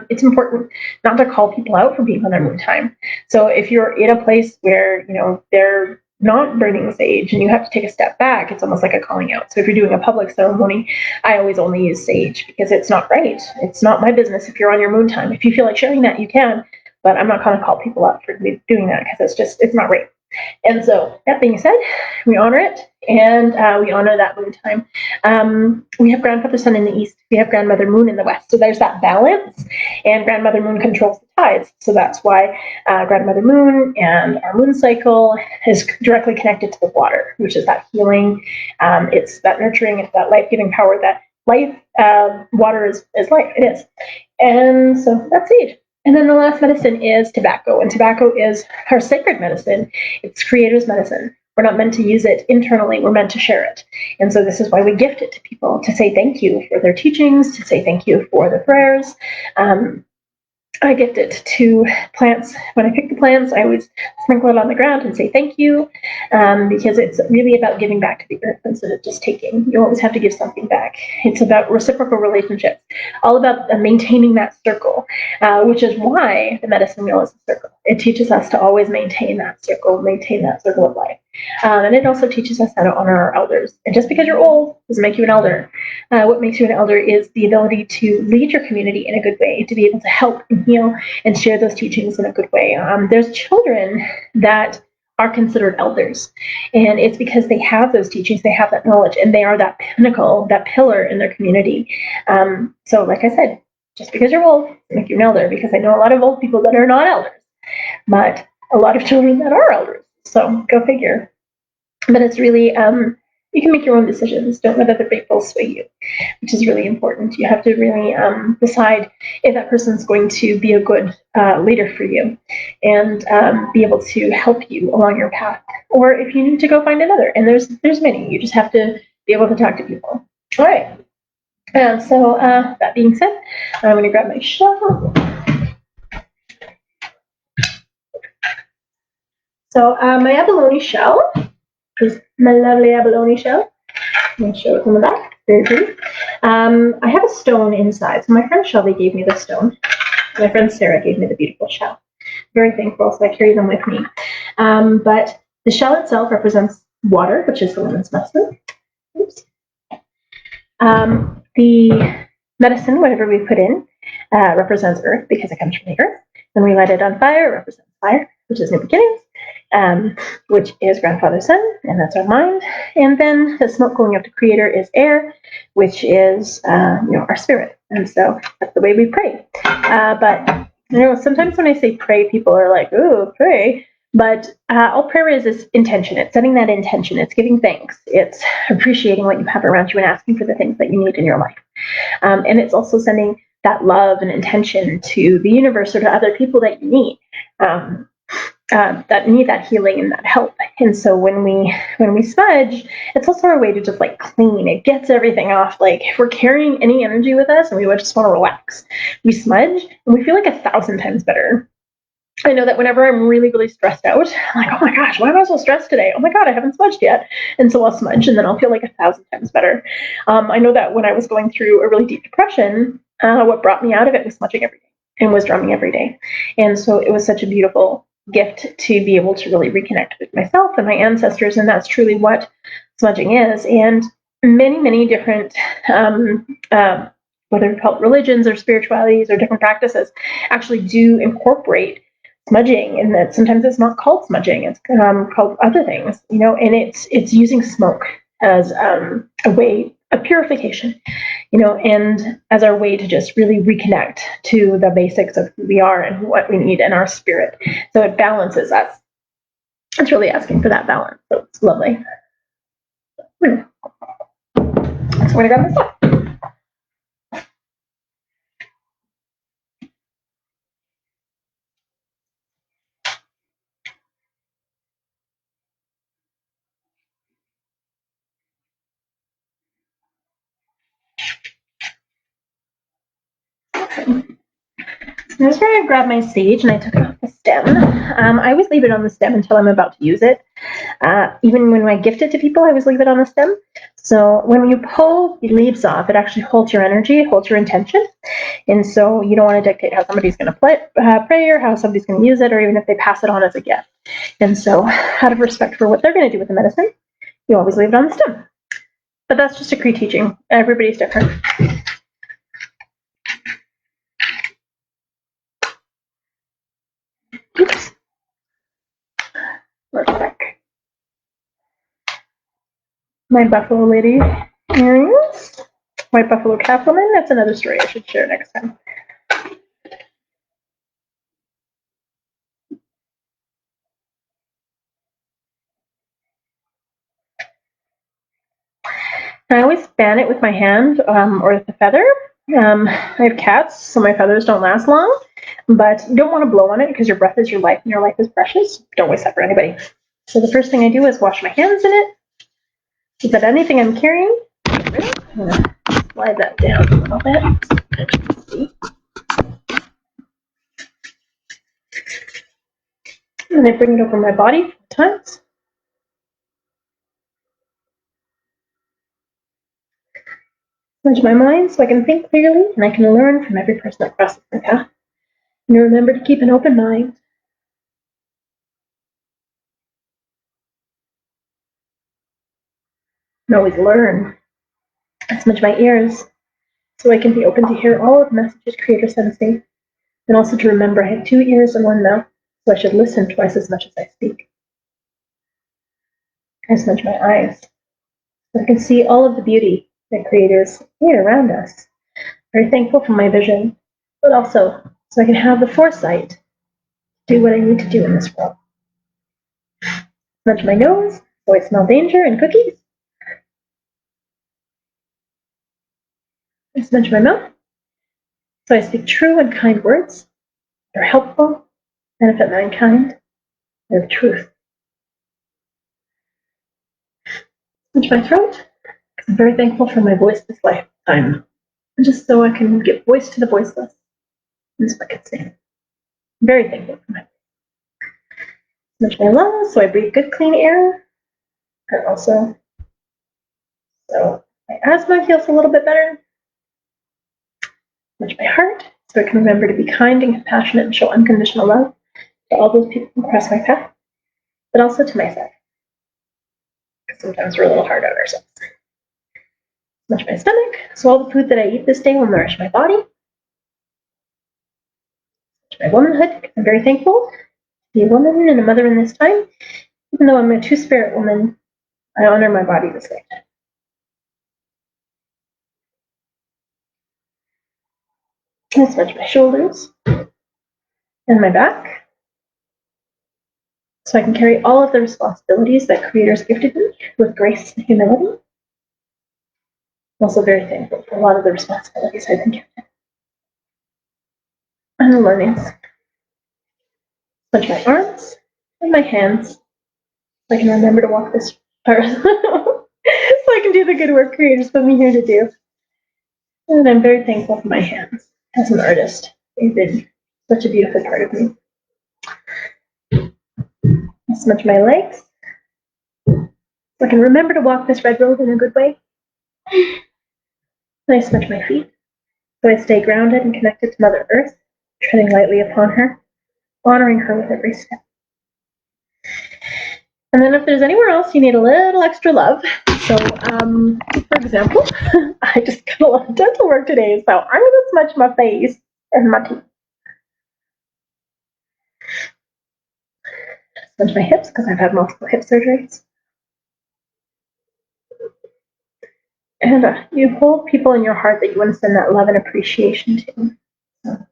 it's important not to call people out for being on their moon time. So if you're in a place where, they're not burning sage and you have to take a step back, it's almost like a calling out. So if you're doing a public ceremony, I always only use sage because it's not right. It's not my business if you're on your moon time. If you feel like sharing that, you can. But I'm not going to call people up for doing that because it's not right. And so that being said, we honor it, and we honor that moon time. We have grandfather sun in the east. We have grandmother moon in the west. So there's that balance, and grandmother moon controls the tides. So that's why grandmother moon and our moon cycle is directly connected to the water, which is that healing. It's that nurturing. It's that life-giving power. That life, water is life. It is. And so that's sage. And then the last medicine is tobacco, and tobacco is our sacred medicine. It's creator's medicine. We're not meant to use it internally. We're meant to share it. And so this is why we gift it to people, to say thank you for their teachings, to say thank you for the prayers. I gift it to plants. When I pick the plants, I always sprinkle it on the ground and say thank you, because it's really about giving back to the earth instead of just taking. You always have to give something back. It's about reciprocal relationships, all about maintaining that circle, which is why the medicine wheel is a circle. it teaches us to always maintain that circle of life. And it also teaches us how to honor our elders. And just because you're old doesn't make you an elder. What makes you an elder is the ability to lead your community in a good way, to be able to help and heal and share those teachings in a good way. There's children that are considered elders, and it's because they have those teachings, they have that knowledge, and they are that pinnacle, that pillar in their community. So like I said, just because you're old doesn't make you an elder, because I know a lot of old people that are not elders, but a lot of children that are elders. So go figure. But it's really, you can make your own decisions. Don't let other people sway you, which is really important. You have to really decide if that person's going to be a good leader for you and be able to help you along your path, or if you need to go find another. And there's many. You just have to be able to talk to people. All right. So that being said, I'm going to grab my shovel. So my abalone shell is my lovely abalone shell. I'm going to show it from the back. Very pretty. I have a stone inside. So my friend Shelby gave me the stone. My friend Sarah gave me the beautiful shell. Very thankful, so I carry them with me. But the shell itself represents water, which is the women's medicine. Oops. The medicine, whatever we put in, represents earth because it comes from the earth. When we light it on fire, it represents fire, which is new beginnings, which is grandfather's sun, and that's our mind. And then the smoke going up to creator is air, which is our spirit. And so that's the way we pray. But sometimes when I say pray, people are like, "Oh, pray." But all prayer is intention. It's setting that intention. It's giving thanks. It's appreciating what you have around you and asking for the things that you need in your life. And it's also sending that love and intention to the universe or to other people that you need, that need that healing and that help. And so when we smudge, it's also our way to just like clean. It gets everything off. Like if we're carrying any energy with us and we just want to relax, we smudge and we feel like 1,000 times better. I know that whenever I'm really, really stressed out, I'm like, oh my gosh, why am I so stressed today? Oh my God, I haven't smudged yet. And so I'll smudge and then I'll feel like 1,000 times better. I know that when I was going through a really deep depression, what brought me out of it was smudging every day and was drumming every day. And so it was such a beautiful gift to be able to really reconnect with myself and my ancestors. And that's truly what smudging is. And many, many different, whether it's called religions or spiritualities or different practices, actually do incorporate smudging, and that sometimes it's not called smudging, it's called other things, and it's using smoke as a way of purification, and as our way to just really reconnect to the basics of who we are and what we need in our spirit. So it balances us. It's really asking for that balance. So it's lovely. So we're gonna grab this up. I was going to grab my sage and I took it off the stem. I always leave it on the stem until I'm about to use it. Even when I gift it to people, I always leave it on the stem. So when you pull the leaves off, it actually holds your energy, it holds your intention. And so you don't want to dictate how somebody's going to pray or how somebody's going to use it, or even if they pass it on as a gift. And so out of respect for what they're going to do with the medicine, you always leave it on the stem. But that's just a Cree teaching. Everybody's different. Oops. We're back. My buffalo lady earrings. White buffalo calf woman. That's another story I should share next time. I always fan it with my hand or with the feather. I have cats, so my feathers don't last long, but you don't want to blow on it because your breath is your life and your life is precious. Don't waste that for anybody. So the first thing I do is wash my hands in it. Is that anything I'm carrying? I'm going to slide that down a little bit. And I bring it over my body 4 times. Into my mind so I can think clearly and I can learn from every person that crosses my path. And remember to keep an open mind. and always learn. I smudge my ears so I can be open to hear all of the messages Creator sends me, and also to remember I have 2 ears and 1 mouth, so I should listen twice as much as I speak. I smudge my eyes so I can see all of the beauty that Creator's here around us. Very thankful for my vision, but also so I can have the foresight to do what I need to do in this world. Smudge my nose so I smell danger and cookies. I smudge my mouth so I speak true and kind words that are helpful, benefit mankind, and of truth. Smudge my throat because I'm very thankful for my voice this lifetime, and just so I can give voice to the voiceless, and so I can sing. I'm very thankful for my voice. Smudge my lungs so I breathe good, clean air, and also so my asthma feels a little bit better. Smudge my heart so I can remember to be kind and compassionate and show unconditional love to all those people who cross my path, but also to myself, because sometimes we're a little hard on ourselves. Smudge my stomach so all the food that I eat this day will nourish my body. Smudge my womanhood, I'm very thankful to be a woman and a mother in this time. Even though I'm a two-spirit woman, I honor my body this way. I smudge my shoulders and my back so I can carry all of the responsibilities that Creator's gifted me with grace and humility. I'm also very thankful for a lot of the responsibilities I've been given and the learnings. Smudge my arms and my hands so I can remember to walk this earth so I can do the good work Creator's put me here to do. And I'm very thankful for my hands as an artist. They've been such a beautiful part of me. I smudge my legs so I can remember to walk this red road in a good way. And I smudge my feet so I stay grounded and connected to Mother Earth, treading lightly upon her, honoring her with every step. And then if there's anywhere else you need a little extra love, so for example, I just got a lot of dental work today, so I'm going to smudge my face and my teeth. Smudge my hips because I've had multiple hip surgeries. And you hold people in your heart that you want to send that love and appreciation to. So.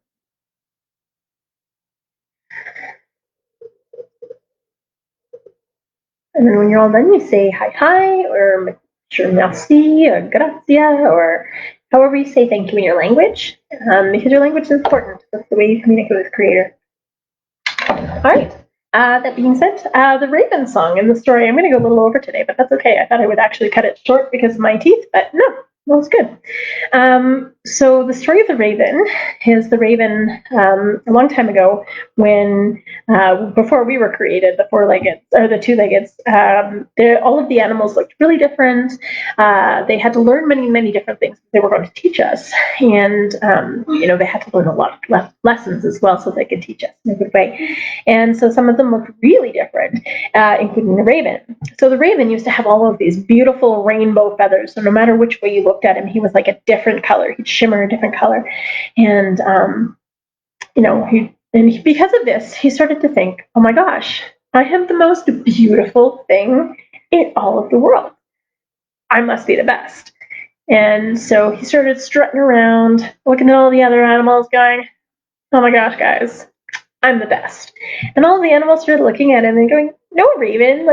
And then when you're all done, you say hi, or merci, or grazia, or however you say thank you in your language, because your language is important. That's the way you communicate with Creator. All right. That being said, the Raven song in the story, I'm going to go a little over today, but that's okay. I thought I would actually cut it short because of my teeth, but no, it's good. So the story of the Raven is the Raven a long time ago when, before we were created, the four-legged, or the two-legged, all of the animals looked really different. They had to learn many, many different things they were going to teach us. And, they had to learn a lot of lessons as well so they could teach us in a good way. And so some of them looked really different, including the Raven. So the Raven used to have all of these beautiful rainbow feathers. So no matter which way you looked at him, he was like a different color. He'd shimmer a different color. And, because of this, he started to think, oh my gosh, I have the most beautiful thing in all of the world. I must be the best. And so he started strutting around, looking at all the other animals, going, oh my gosh, guys, I'm the best. And all the animals started looking at him and going, no, Raven,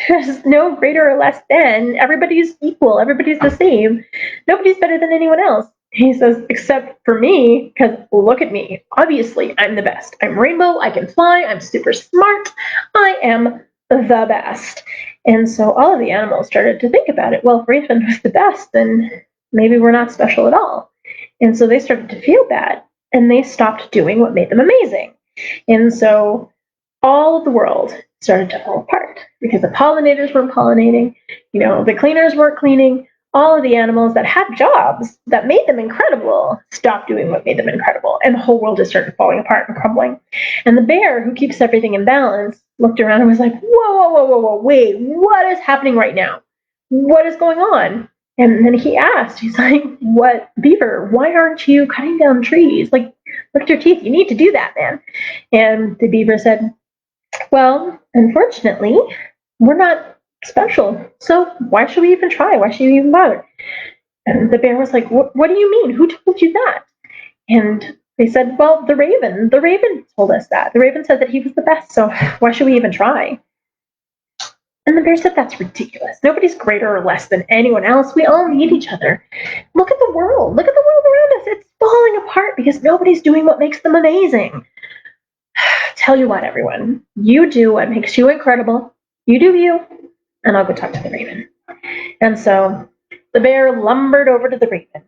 there's no greater or less than. Everybody's equal. Everybody's the same. Nobody's better than anyone else. He says, except for me, because look at me. Obviously, I'm the best. I'm rainbow. I can fly. I'm super smart. I am the best. And so all of the animals started to think about it. Well, if Raven was the best, then maybe we're not special at all. And so they started to feel bad, and they stopped doing what made them amazing. And so all of the world started to fall apart because the pollinators weren't pollinating, the cleaners weren't cleaning. All of the animals that had jobs that made them incredible stopped doing what made them incredible. And the whole world just started falling apart and crumbling. And the bear, who keeps everything in balance, looked around and was like, whoa, wait, what is happening right now? what is going on? And then he asked, he's like, what, beaver, why aren't you cutting down trees? Like, look at your teeth. You need to do that, man. And the beaver said, well, unfortunately, we're not special. So why should we even try? Why should we even bother? And the bear was like, what do you mean? Who told you that? And they said, well, the raven told us that. The raven said that he was the best. So why should we even try? And the bear said, that's ridiculous. Nobody's greater or less than anyone else. We all need each other. Look at the world. Look at the world around us. It's falling apart because nobody's doing what makes them amazing. Tell you what, everyone. You do what makes you incredible. You do you. And I'll go talk to the raven. And so the bear lumbered over to the raven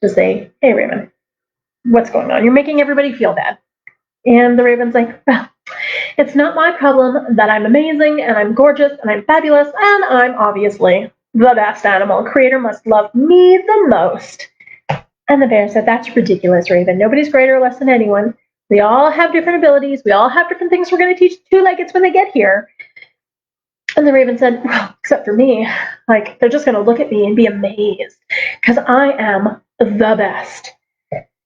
to say, hey, raven, what's going on? You're making everybody feel bad. And the raven's like, well, it's not my problem that I'm amazing and I'm gorgeous and I'm fabulous and I'm obviously the best animal. Creator must love me the most. And the bear said, that's ridiculous, Raven. Nobody's greater or less than anyone. We all have different abilities. We all have different things we're going to teach two-leggeds when they get here. And the raven said, well, except for me, like, they're just going to look at me and be amazed because I am the best.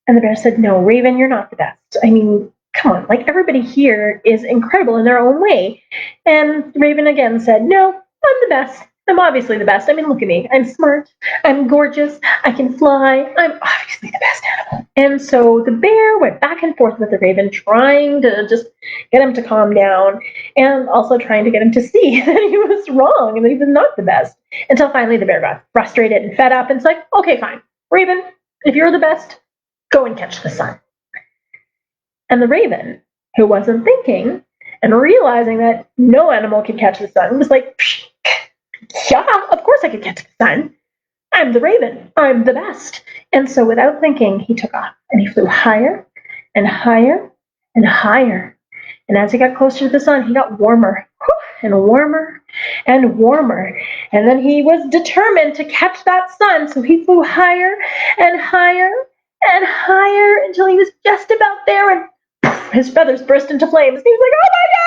And the bear said, no, Raven, you're not the best. I mean, come on, like, everybody here is incredible in their own way. And Raven again said, no, I'm the best. I'm obviously the best. I mean, look at me. I'm smart. I'm gorgeous. I can fly. I'm obviously the best animal. And so the bear went back and forth with the raven, trying to just get him to calm down and also trying to get him to see that he was wrong and that he was not the best. Until finally the bear got frustrated and fed up and it's like, okay, fine. Raven, if you're the best, go and catch the sun. And the raven, who wasn't thinking and realizing that no animal can catch the sun, was like, psh, yeah, of course I could catch the sun. I'm the raven. I'm the best. And so without thinking, he took off and he flew higher and higher and higher. And as he got closer to the sun, he got warmer and warmer and warmer. And then he was determined to catch that sun. So he flew higher and higher and higher until he was just about there, and his feathers burst into flames. He was like, oh my God,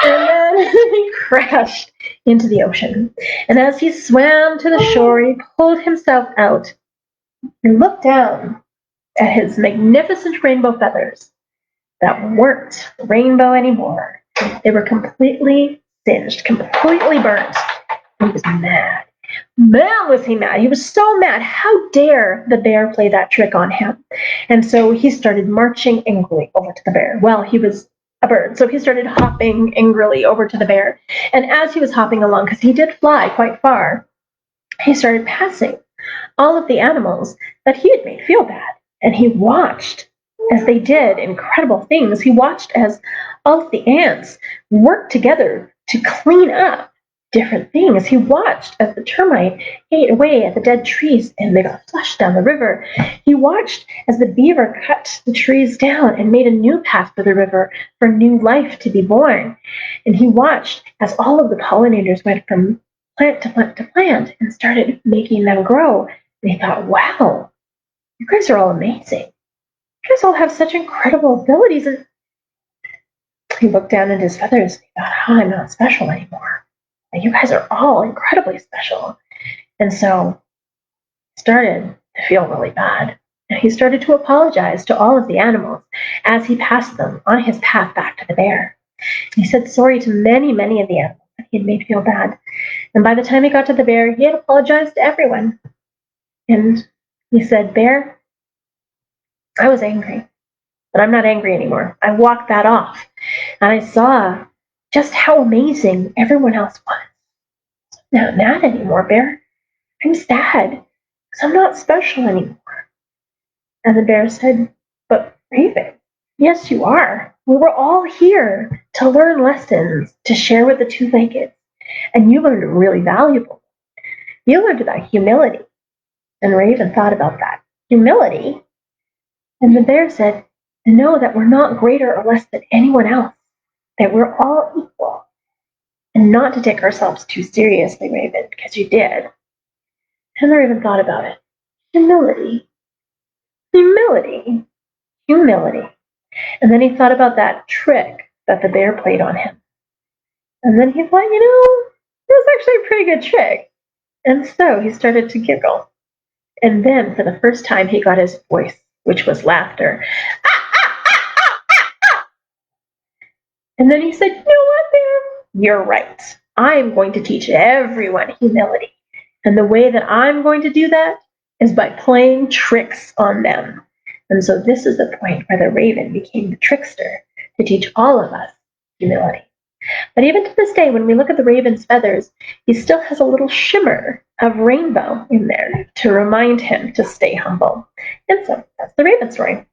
and then he crashed into the ocean. And as he swam to the shore, he pulled himself out and looked down at his magnificent rainbow feathers that weren't rainbow anymore. They were completely singed, completely burnt. He was mad. Man, was he mad. He was so mad. How dare the bear play that trick on him? And so he started marching angrily over to the bear. Well, he was a bird, so he started hopping angrily over to the bear. And as he was hopping along, because he did fly quite far, he started passing all of the animals that he had made feel bad. And he watched as they did incredible things. He watched as all of the ants worked together to clean up different things. He watched as the termite ate away at the dead trees and they got flushed down the river. He watched as the beaver cut the trees down and made a new path for the river for new life to be born. And he watched as all of the pollinators went from plant to plant to plant and started making them grow. And he thought, wow, you guys are all amazing. You guys all have such incredible abilities. And he looked down at his feathers and he thought, oh, I'm not special anymore. And you guys are all incredibly special. And so he started to feel really bad. And he started to apologize to all of the animals as he passed them on his path back to the bear. He said sorry to many, many of the animals that he had made feel bad. And by the time he got to the bear, he had apologized to everyone. And he said, Bear, I was angry, but I'm not angry anymore. I walked that off. And I saw just how amazing everyone else was. I'm not mad anymore, Bear. I'm sad because I'm not special anymore. And the bear said, but Raven, yes, you are. We were all here to learn lessons, to share with the two-legged. And you learned a really valuable. You learned about humility. And Raven thought about that. Humility. And the bear said, to know that we're not greater or less than anyone else, that we're all equal, and not to take ourselves too seriously, Raven, because you did. And the raven thought about it. Humility. Humility. Humility. And then he thought about that trick that the bear played on him. And then he thought, It was actually a pretty good trick. And so he started to giggle. And then, for the first time, he got his voice, which was laughter. And then he said, you know what, Bear? You're right. I'm going to teach everyone humility. And the way that I'm going to do that is by playing tricks on them. And so this is the point where the raven became the trickster to teach all of us humility. But even to this day, when we look at the raven's feathers, he still has a little shimmer of rainbow in there to remind him to stay humble. And so that's the raven story.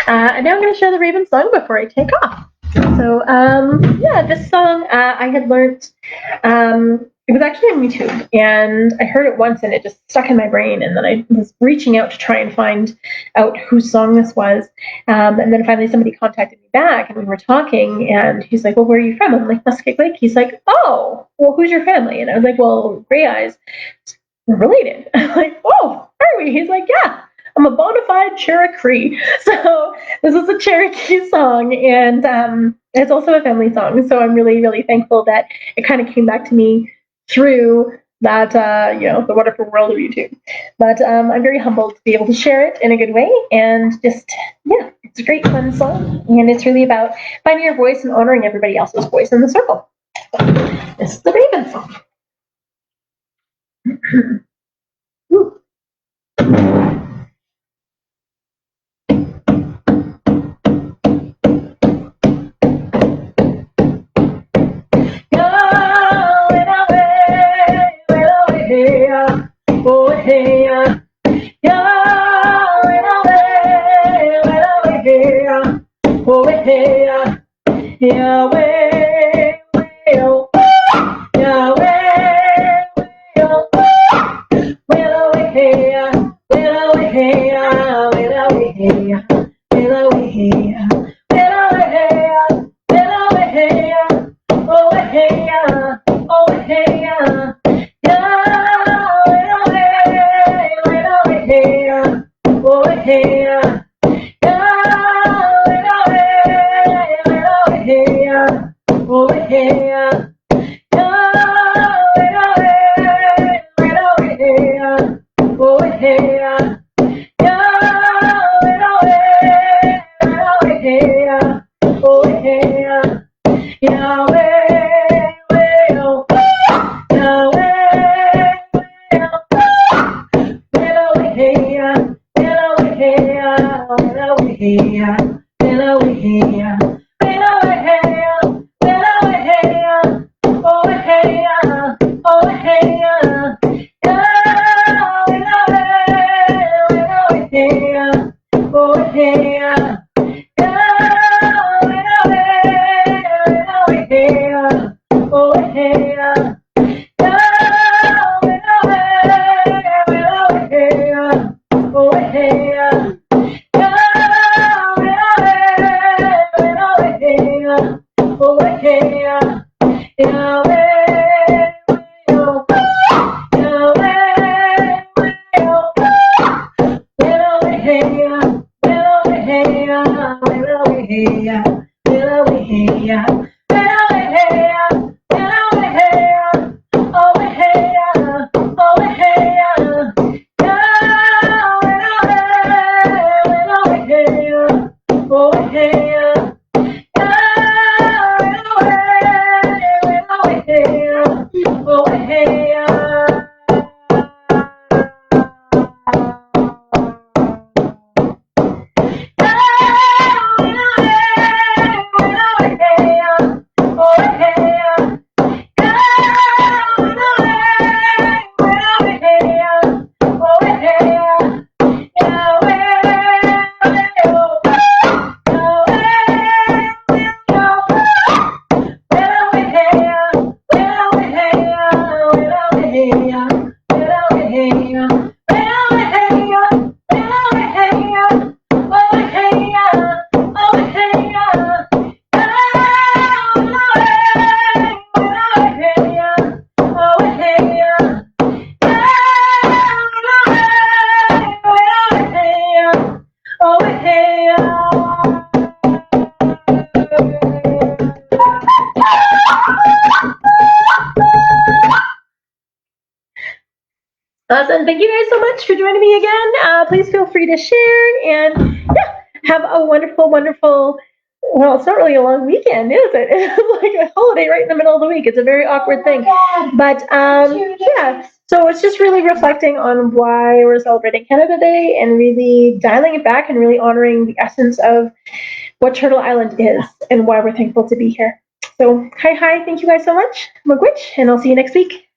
And now I'm going to share the raven song before I take off. So this song I had learned. It was actually on YouTube, and I heard it once, and it just stuck in my brain. And then I was reaching out to try and find out whose song this was. And then finally, somebody contacted me back, and we were talking. And he's like, "Well, where are you from?" I'm like, "Muskeg Lake." He's like, "Oh, well, who's your family?" And I was like, "Well, Gray Eyes, we're related." I'm like, "Oh, are we?" He's like, "Yeah. I'm a bona fide Cherokee." So this is a Cherokee song, and it's also a family song. So I'm really, really thankful that it kind of came back to me through that, the wonderful world of YouTube. But I'm very humbled to be able to share it in a good way, and it's a great, fun song, and it's really about finding your voice and honoring everybody else's voice in the circle. So, this is the Raven song. Awesome. Thank you guys so much for joining me again. Please feel free to share and yeah, have a wonderful, wonderful. Well, it's not really a long weekend, is it? It's like a holiday right in the middle of the week. It's a very awkward thing. But yeah, so it's just really reflecting on why we're celebrating Canada Day and really dialing it back and really honoring the essence of what Turtle Island is and why we're thankful to be here. So, hi, thank you guys so much. Magwitch, and I'll see you next week.